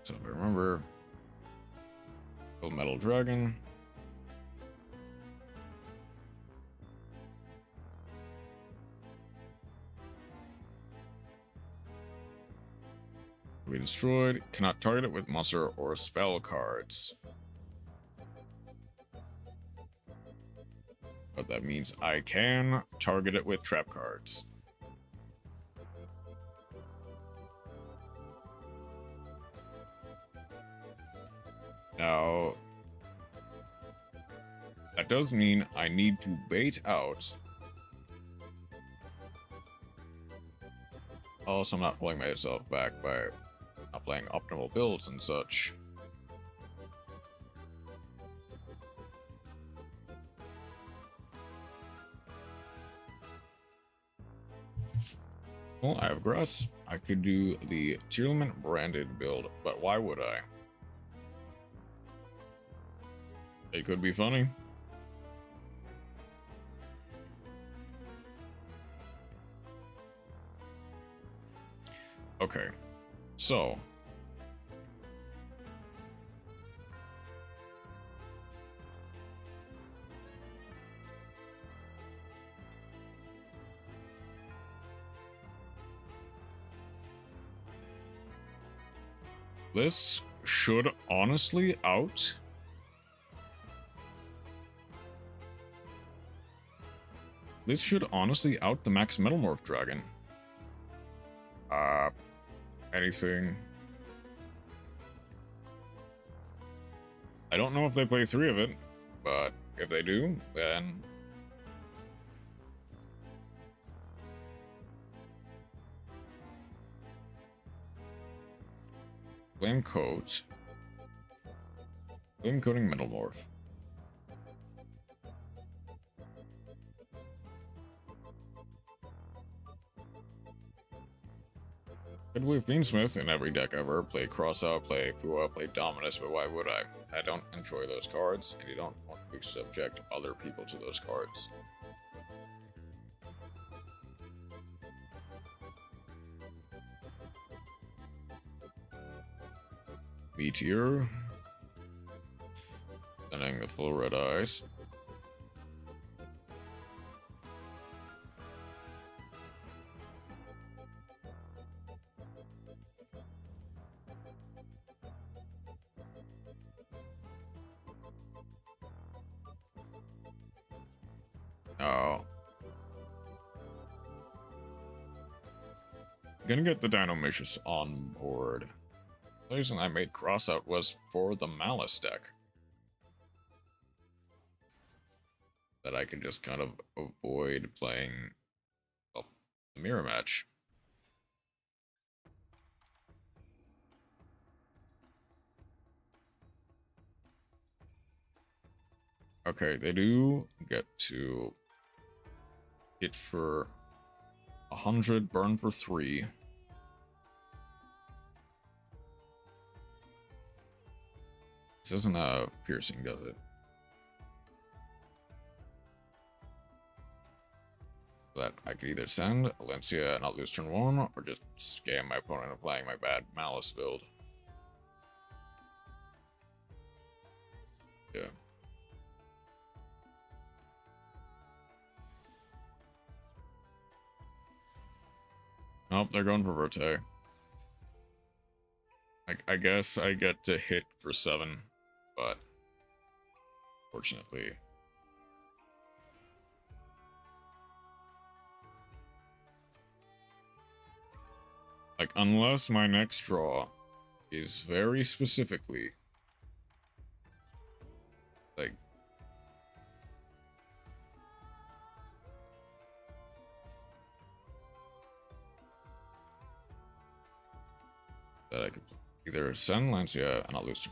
[SPEAKER 1] So if I remember, Metal Dragon. Be destroyed. Cannot target it with monster or spell cards. But that means I can target it with trap cards. Now, that does mean I need to bait out. Also, I'm not pulling myself back by not playing optimal builds and such. Well, I have grass. I could do the Tierlement branded build, but why would I? It could be funny. Okay, so this should honestly out This should honestly out the Max Metalmorph Dragon. Anything. I don't know if they play 3 of it, but if they do, then Flame Coat. Flame Coating Metalmorph. I'd believe Beansmith in every deck ever. Play Crossout, play Fua, play Dominus, but why would I? I don't enjoy those cards, and you don't want to subject other people to those cards. Meteor. Sending the full red eyes. Oh. Gonna get the Dino Masochist on board. The reason I made Crossout was for the Malice deck. That I could just kind of avoid playing, well, the mirror match. Okay, they do get to hit for 100, burn for 3. This doesn't have piercing, does it? That I could either send Valencia and not lose turn 1, or just scam my opponent applying my bad Malice build. Yeah. Nope, they're going for Verte. I guess I get to hit for 7, but fortunately. Like, unless my next draw is very specifically like that I could either send Lancia and not lose.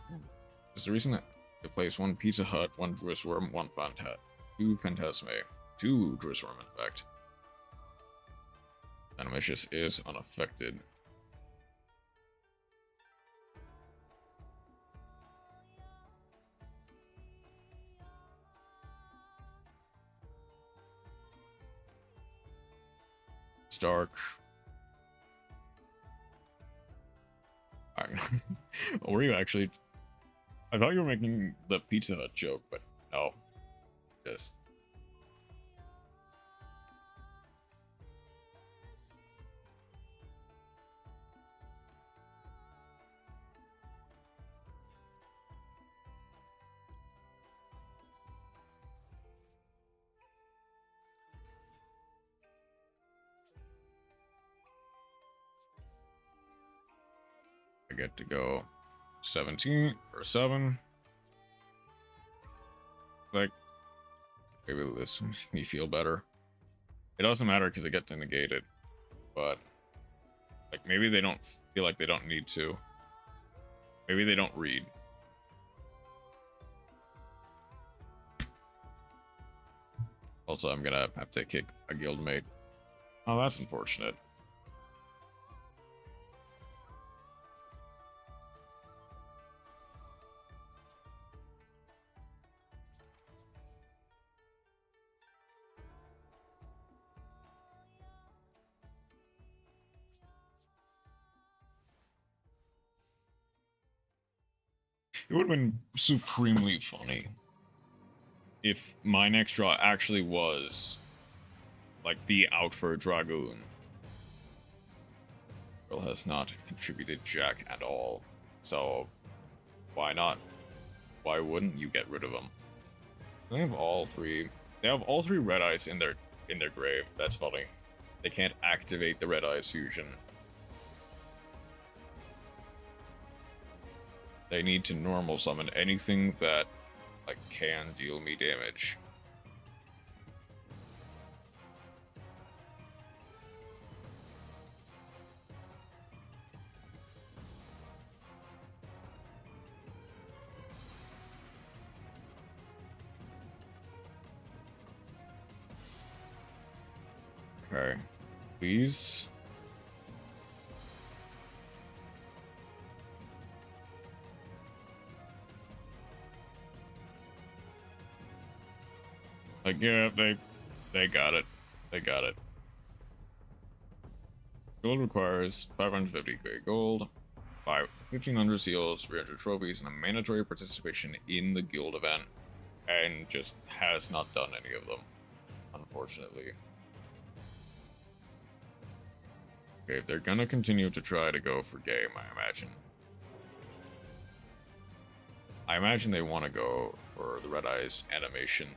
[SPEAKER 1] Is the reason that it plays 1 Pizza Hut, 1 Druis Worm, 1 2 Phantasme, 2 Druis Worm, in fact. Animatious is unaffected. Stark. Were you actually? I thought you were making the Pizza Hut joke, but no. Just. I get to go 17 or 7. Like, maybe this makes me feel better. It doesn't matter because I get to negate it, but like maybe they don't feel like they don't need to. Maybe they don't read. Also, I'm gonna have to kick a guildmate. Oh, that's unfortunate. It would have been supremely funny if my next draw actually was like the out for a Dragoon. Girl has not contributed jack at all, so why not? Why wouldn't you get rid of them? They have all 3. They have all 3 red eyes in their in their grave. That's funny. They can't activate the Red Eyes fusion. They need to normal summon anything that like can deal me damage. Okay, please. Like, yeah, they got it. They got it. Gold requires 550k gold, 1,500 seals, 300 trophies, and a mandatory participation in the guild event, and just has not done any of them, unfortunately. Okay, they're gonna continue to try to go for game, I imagine. I imagine they want to go for the Red Eyes animation.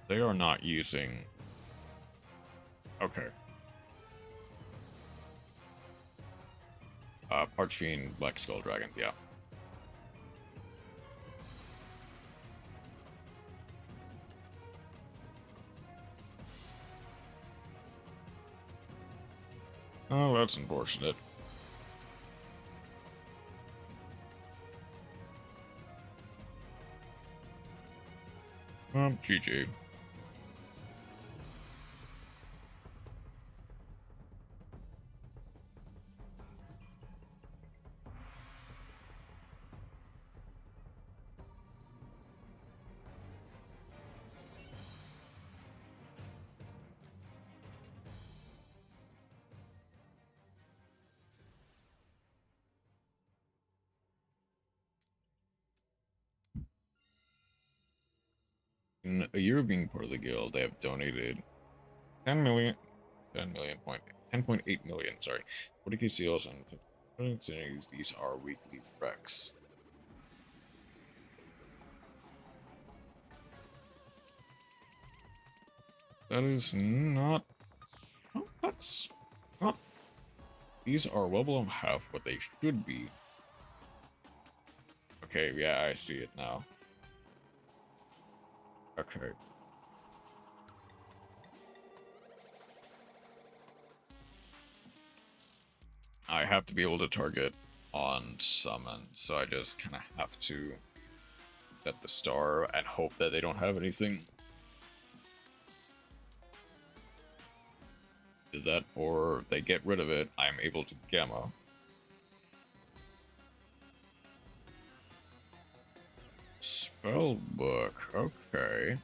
[SPEAKER 1] They are not using... Okay. Archfiend, Black Skull Dragon, yeah. Oh, that's unfortunate. GG. In a year of being part of the guild, they have donated 10 million, 10.8 million, sorry, 40k seals and 50. These are weekly recs. That is not, oh, that's not, these are well below half what they should be. Okay, yeah, I see it now. Okay. I have to be able to target on summon, so I just kind of have to set the star and hope that they don't have anything. Do that, or they get rid of it, I'm able to gamma. Spellbook, okay.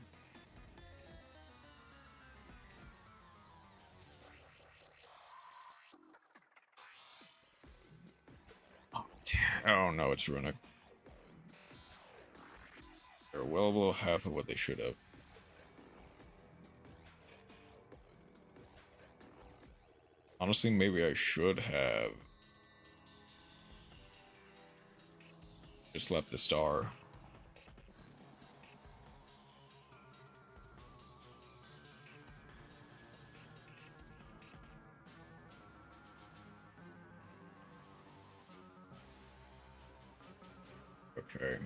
[SPEAKER 1] Oh, damn. Oh no, it's runic. They're well below half of what they should have. Honestly, maybe I should have just left the star. Okay.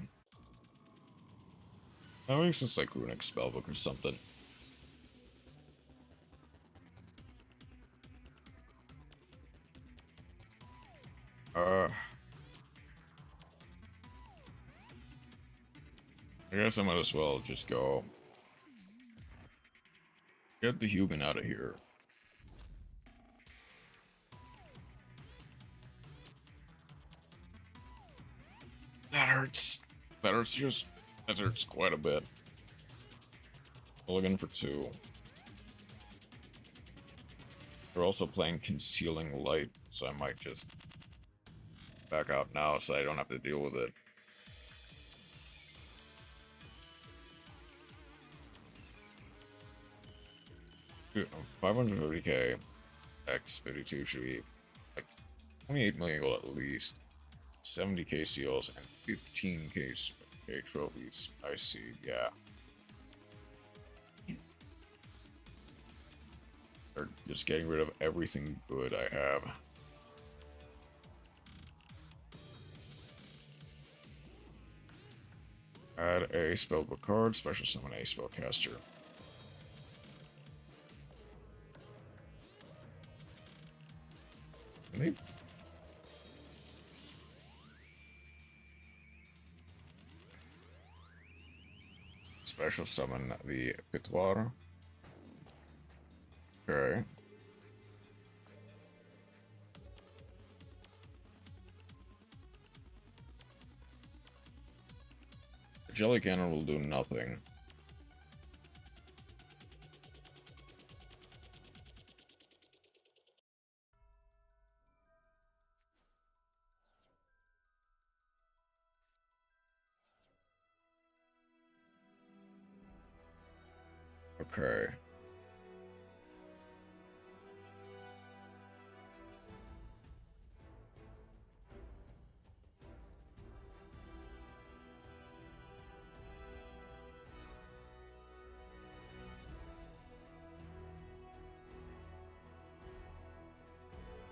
[SPEAKER 1] I think it's like runic spellbook or something. I guess I might as well just go get the human out of here. That hurts. That hurts quite a bit. Looking for 2. They're also playing Concealing Light, so I might just back out now so I don't have to deal with it. Dude, 550k. X52 should be like 28 million gold at least. 70k seals and 15k trophies. I see, yeah. They're just getting rid of everything good I have. Add a spellbook card, special summon a spellcaster. Maybe. Special summon the Pitoir. Okay. The Jelly Cannon will do nothing. Okay.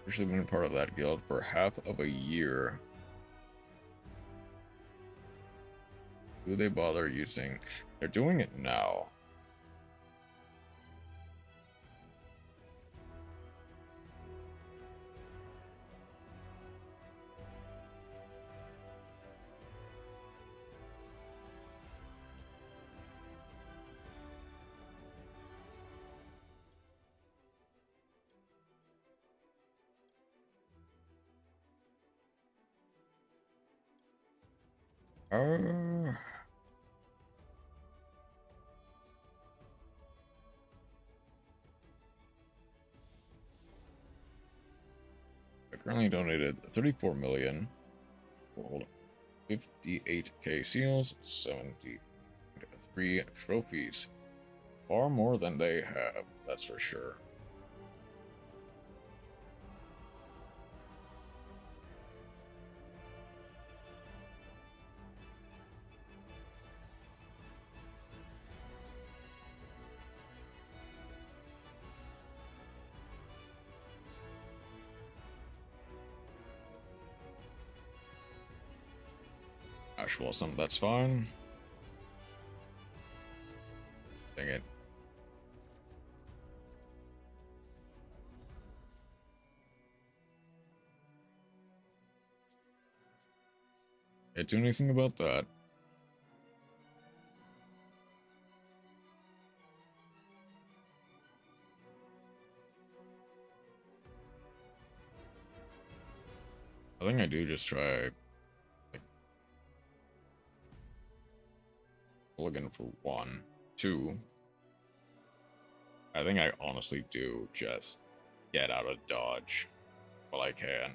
[SPEAKER 1] Actually been part of that guild for half of a year. Do they bother using? They're doing it now. I currently donated 34 million gold, 58k seals, 73 trophies. Far more than they have, that's for sure. Ash Blossom, that's fine. Dang it. Can't do anything about that. I think I do just try like looking for 1, 2. I think I honestly do just get out of dodge while I can.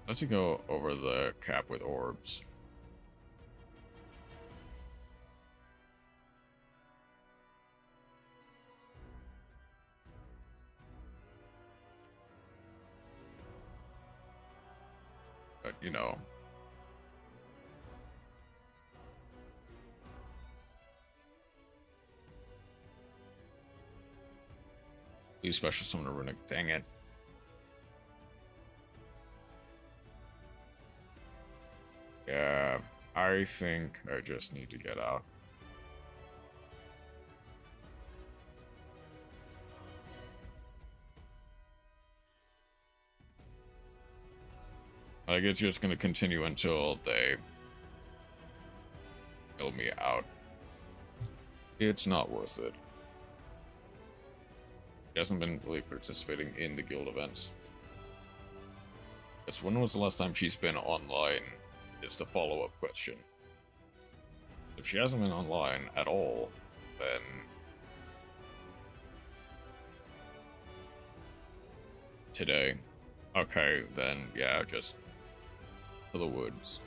[SPEAKER 1] Let's go over the cap with orbs. But, you know. Please special summon a runic, dang it. Yeah, I think I just need to get out. Like, it's just gonna continue until they kill me out. It's not worth it. He hasn't been really participating in the guild events. Because when was the last time she's been online is the follow-up question. If she hasn't been online at all, then today. Okay, then yeah, just to the woods.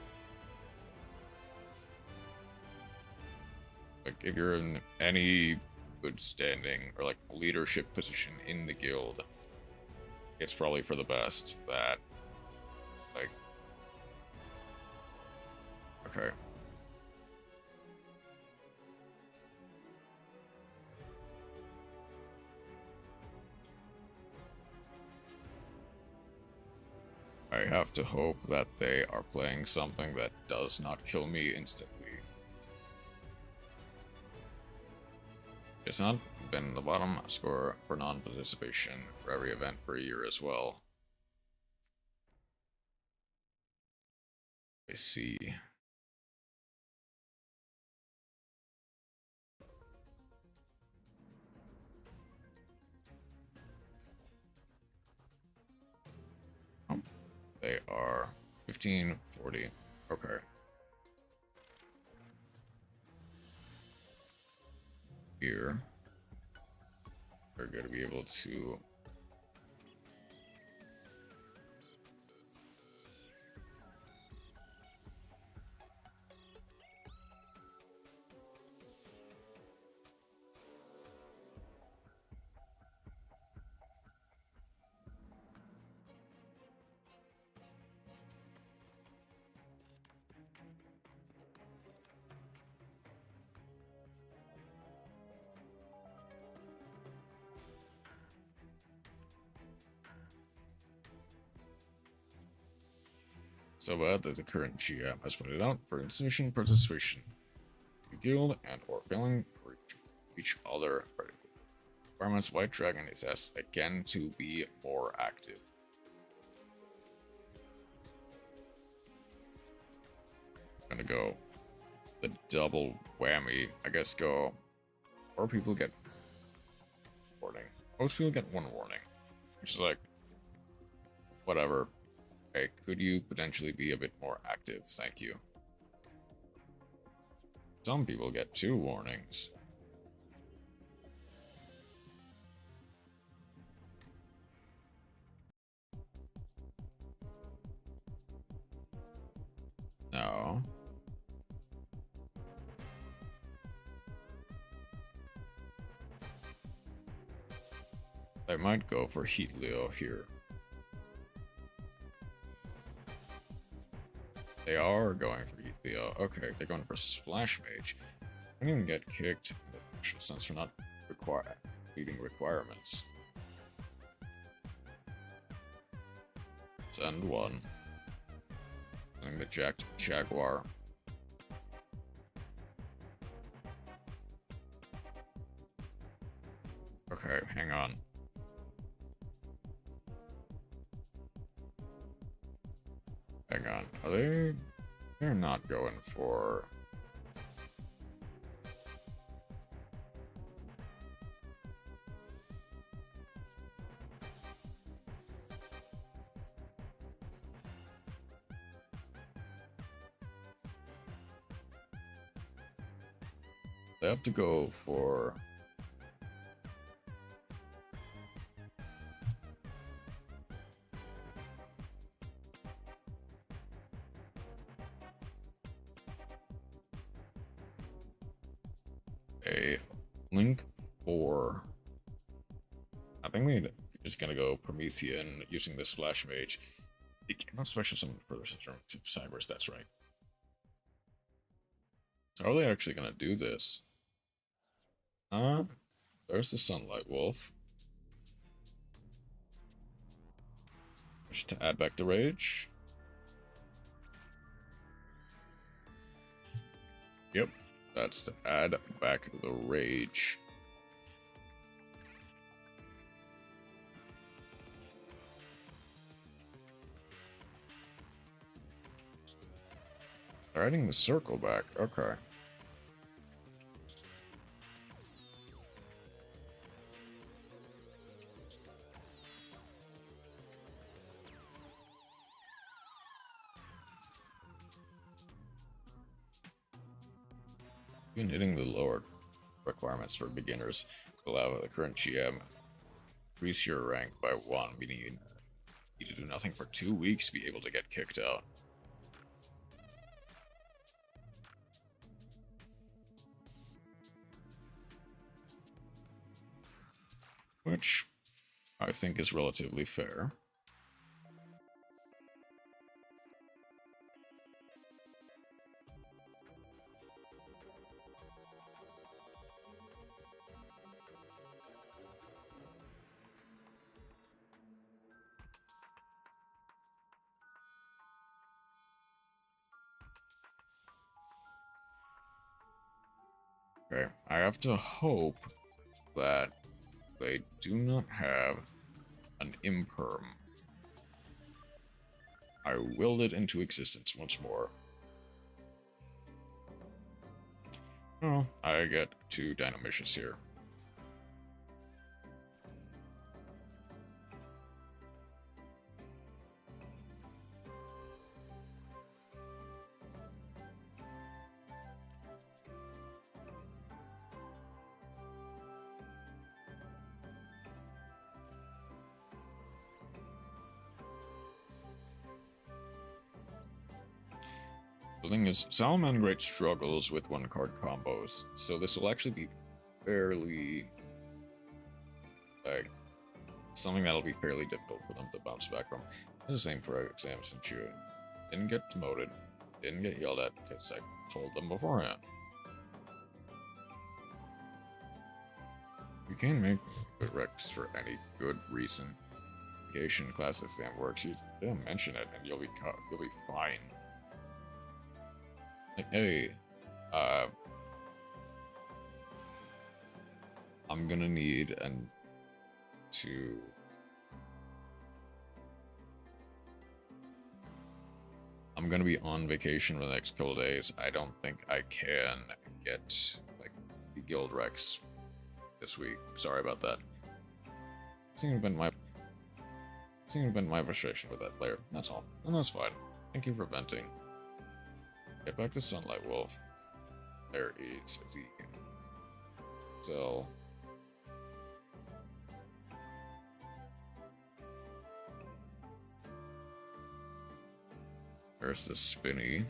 [SPEAKER 1] Like, if you're in any good standing or like leadership position in the guild, it's probably for the best that, like, okay. I have to hope that they are playing something that does not kill me instantly. It's not been the bottom score for non-participation for every event for a year as well. I see. Oh, they are 1540. Okay. Here, they're going to be able to so bad that the current GM has put it out for insufficient participation. The guild and or failing for each other requirements. White Dragon is asked again to be more active. I'm gonna go the double whammy. I guess go, or people get warning. Most people get one warning, which is like, whatever. Okay, could you potentially be a bit more active? Thank you. Some people get 2 warnings. No. I might go for Heat Leo here. They are going for Heat Leo. Okay, they're going for Splash Mage. I don't even get kicked in the actual sense for not completing requirements. Send 1. Sending the Jacked Jaguar. Okay, hang on. Hang on, are they? They're not going for... They have to go for... a link for... I think we're just gonna go Promethean using the Splash Mage. It cannot special summon further cybers, that's right. So how are they actually gonna do this? There's the Sunlight Wolf. Just to add back the rage. Yep, that's to add back the rage. They're adding the circle back, okay. Even hitting the lower requirements for beginners will allow the current GM increase your rank by 1, meaning you need to do nothing for 2 weeks to be able to get kicked out. which I think is relatively fair. Okay, I have to hope that they do not have an imperm. I willed it into existence once more. Oh, I get 2 Dynamicious here. The thing is, Salamangreat struggles with 1-card combos, so this will actually be fairly, like, something that'll be fairly difficult for them to bounce back from. The same for Exam since you didn't get demoted, didn't get yelled at because I told them beforehand. You can make good recs for any good reason. Vacation class exam works. You don't mention it, and you'll be fine. Like, hey, I'm gonna need I'm gonna be on vacation for the next couple of days. I don't think I can get like the guild recs this week. Sorry about that. Seems to have been my frustration with that player. That's all, and that's fine. Thank you for venting. Get back to Sunlight Wolf. There is Zeke. So there's the Spinny.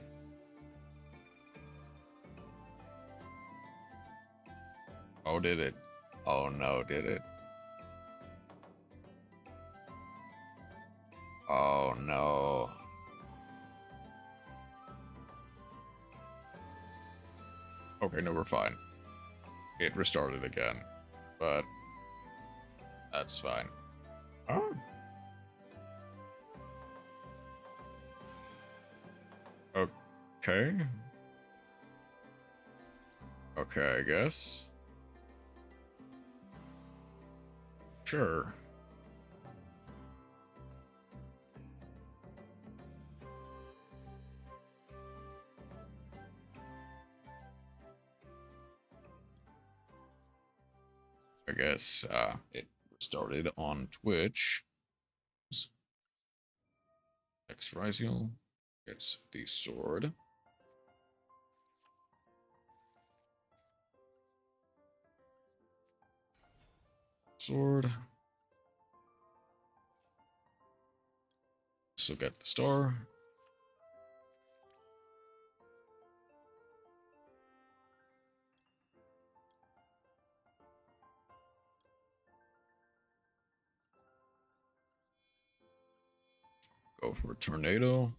[SPEAKER 1] Oh, did it? Oh no, did it? Oh no. Okay, no, we're fine. It restarted again, but that's fine. Oh. Okay. Okay, I guess. Sure. I guess it started on Twitch. Ryzeal gets the sword. Sword. So get the star. Go for a tornado.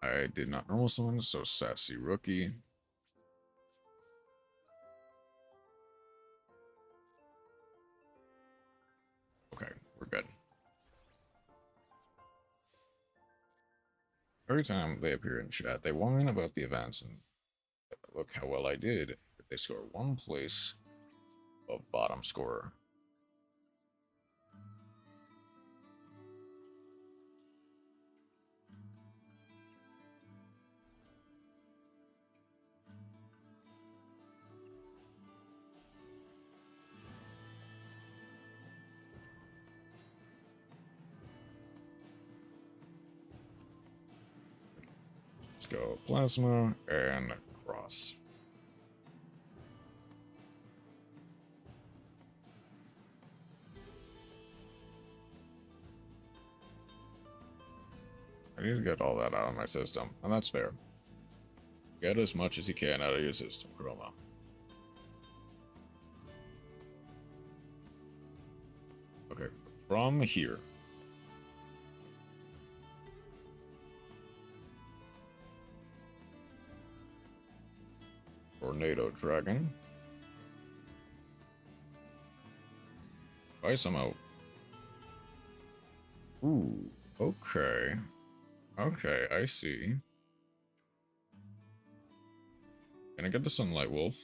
[SPEAKER 1] I did not normal summon, so sassy rookie. Okay, we're good. Every time they appear in chat, they whine about the events and look how well I did. They score 1 place of bottom scorer. Let's go plasma and cross. I need to get all that out of my system, and that's fair. Get as much as you can out of your system, Chroma. Okay, from here. Tornado Dragon. If I somehow... Ooh, okay. Okay, I see. Can I get the Sunlight Wolf?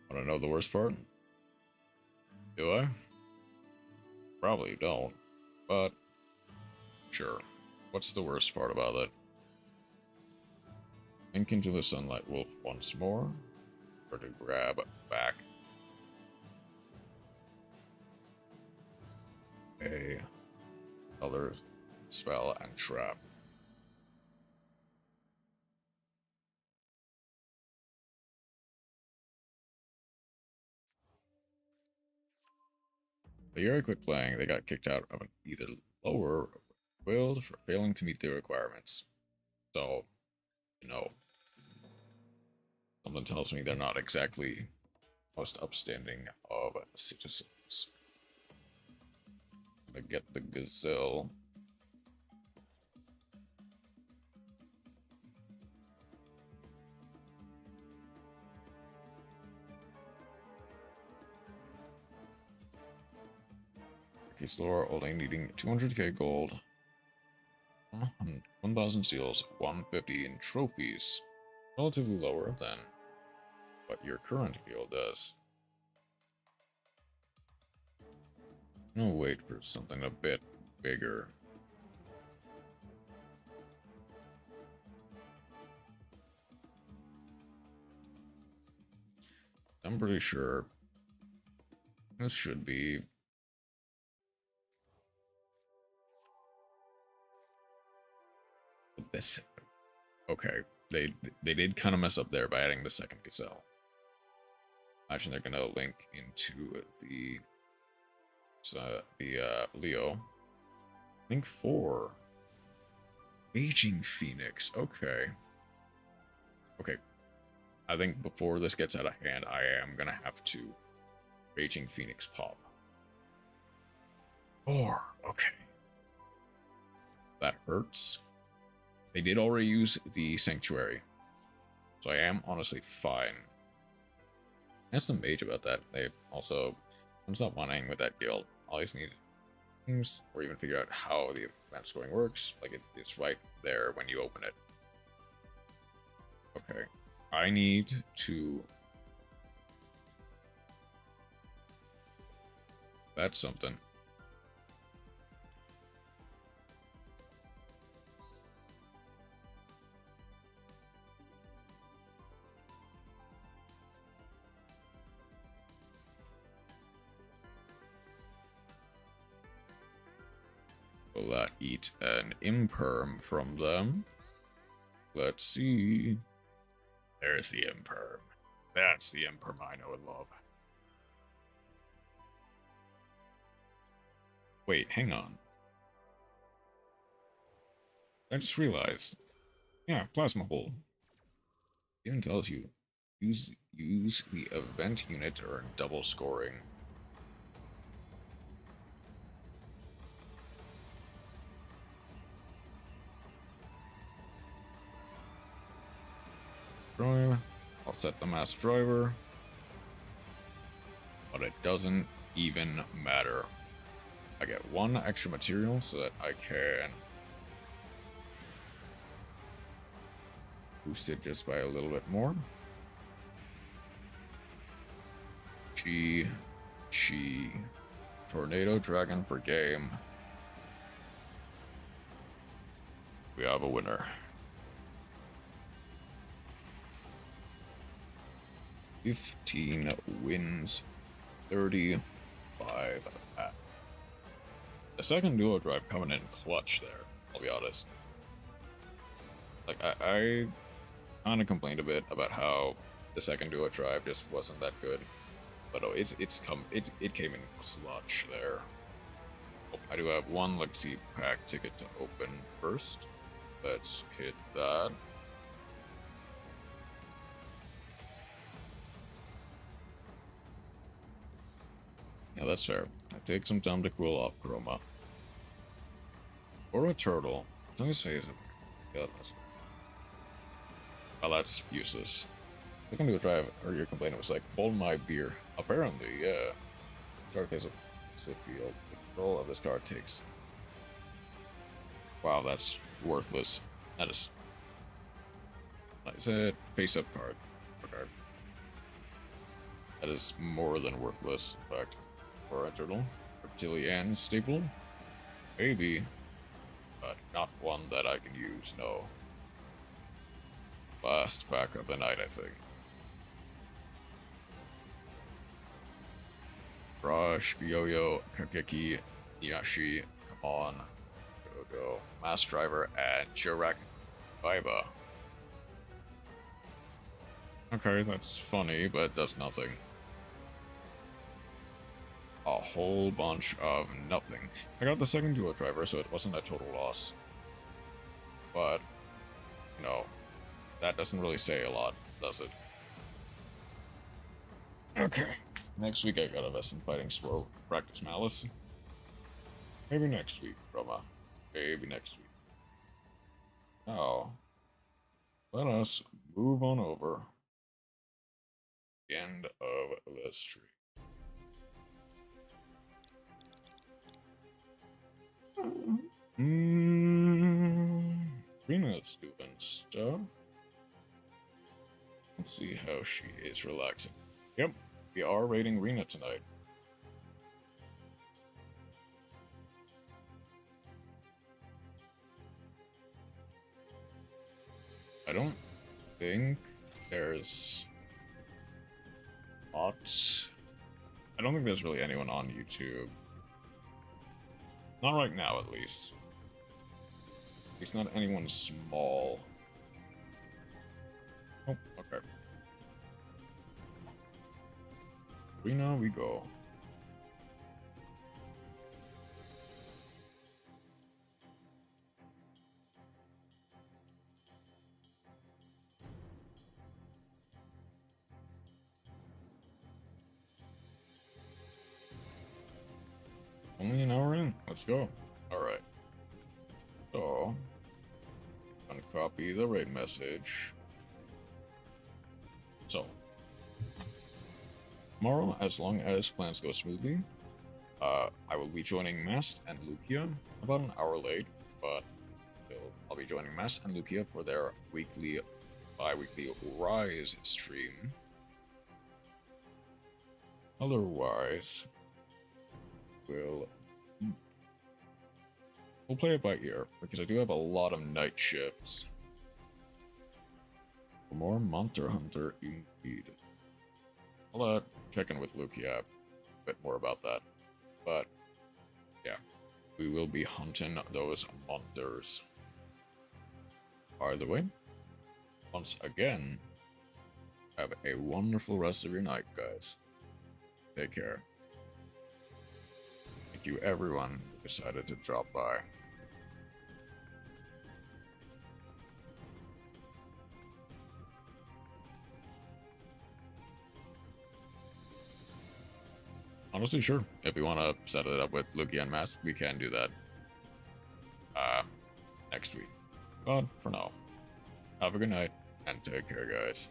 [SPEAKER 1] Wanna know the worst part? Do I? Probably don't, but sure. What's the worst part about it? Link into the Sunlight Wolf once more, or to grab back a other spell and trap. The year I quit playing, they got kicked out of an either lower or guild for failing to meet their requirements. So, you know, something tells me they're not exactly most upstanding of citizens. I'm gonna get the gazelle. Case lore only needing 200k gold, 1,000 seals, 150 in trophies. Relatively lower than what your current guild does. No, wait for something a bit bigger. I'm pretty sure this should be this. Okay, they did kind of mess up there by adding the second gazelle. Imagine they're gonna link into the Leo. Link 4. Aging Phoenix. Okay. Okay. I think before this gets out of hand, I am gonna have to Raging Phoenix pop. 4. Okay. That hurts. They did already use the Sanctuary, so I am honestly fine. Ask the mage about that. They also, I'm not wanting with that guild. All you need things, or even figure out how the event scoring works. Like it's right there when you open it. Okay, I need to. That's something. Will that eat an imperm from them? Let's see. There's the imperm. That's the imperm I know and love. Wait, hang on. I just realized. Yeah, plasma hole. It even tells you use the event unit to earn double scoring. I'll set the mass driver, but it doesn't even matter. I get 1 extra material so that I can boost it just by a little bit more. Tornado Dragon per game. We have a winner. 15 wins, 35 at. The second duo drive coming in clutch there, I'll be honest. Like, I kind of complained a bit about how the second duo drive just wasn't that good. But oh, it came in clutch there. Oh, I do have 1 Legacy Pack ticket to open first. Let's hit that. Yeah, that's fair. I take some time to cool off, Chroma. Or a turtle. Let me say it. Goodness. Well, that's useless. I can do a drive, or your complaint was like, hold my beer. Apparently, yeah. Start phase of slip field. The control of this card takes. Wow, that's worthless. That is. Is it face up card? Okay. That is more than worthless, in fact. For a turtle. Reptilian staple? Maybe. But not one that I can use, no. Last pack of the night, I think. Rush, Yo-Yo, Kakeki, Yashi, come on, Jojo, Mass Driver, and Chirac Viba. Okay, that's funny, but does nothing. A whole bunch of nothing. I got the second duo driver, so it wasn't a total loss. But, you know, that doesn't really say a lot, does it? Okay. Next week I got a lesson fighting Swirl practice Malice. Maybe next week, Roma. Maybe next week. Now, let us move on over. The end of the stream. Rena's doing stuff. Let's see how she is relaxing. Yep, we are rating Rena tonight. I don't think there's lots. I don't think there's really anyone on YouTube. Not right now, at least. At least not anyone small. Oh, okay. Rena, we go. Only an hour in. Let's go. Alright. So, uncopy the raid message. So, tomorrow, as long as plans go smoothly, I will be joining Mast and Lukia about an hour late, but I'll be joining Mast and Lukia for their weekly, bi-weekly Rise stream. Otherwise, we'll play it by ear, because I do have a lot of night shifts. For more Monster Hunter, indeed. I'll check in with Lukia a bit more about that. But, yeah, we will be hunting those monsters. By the way, once again, have a wonderful rest of your night, guys. Take care. Thank you, everyone who decided to drop by. Honestly, sure. If we want to set it up with Lukia and Mask, we can do that next week. But for now, have a good night and take care, guys.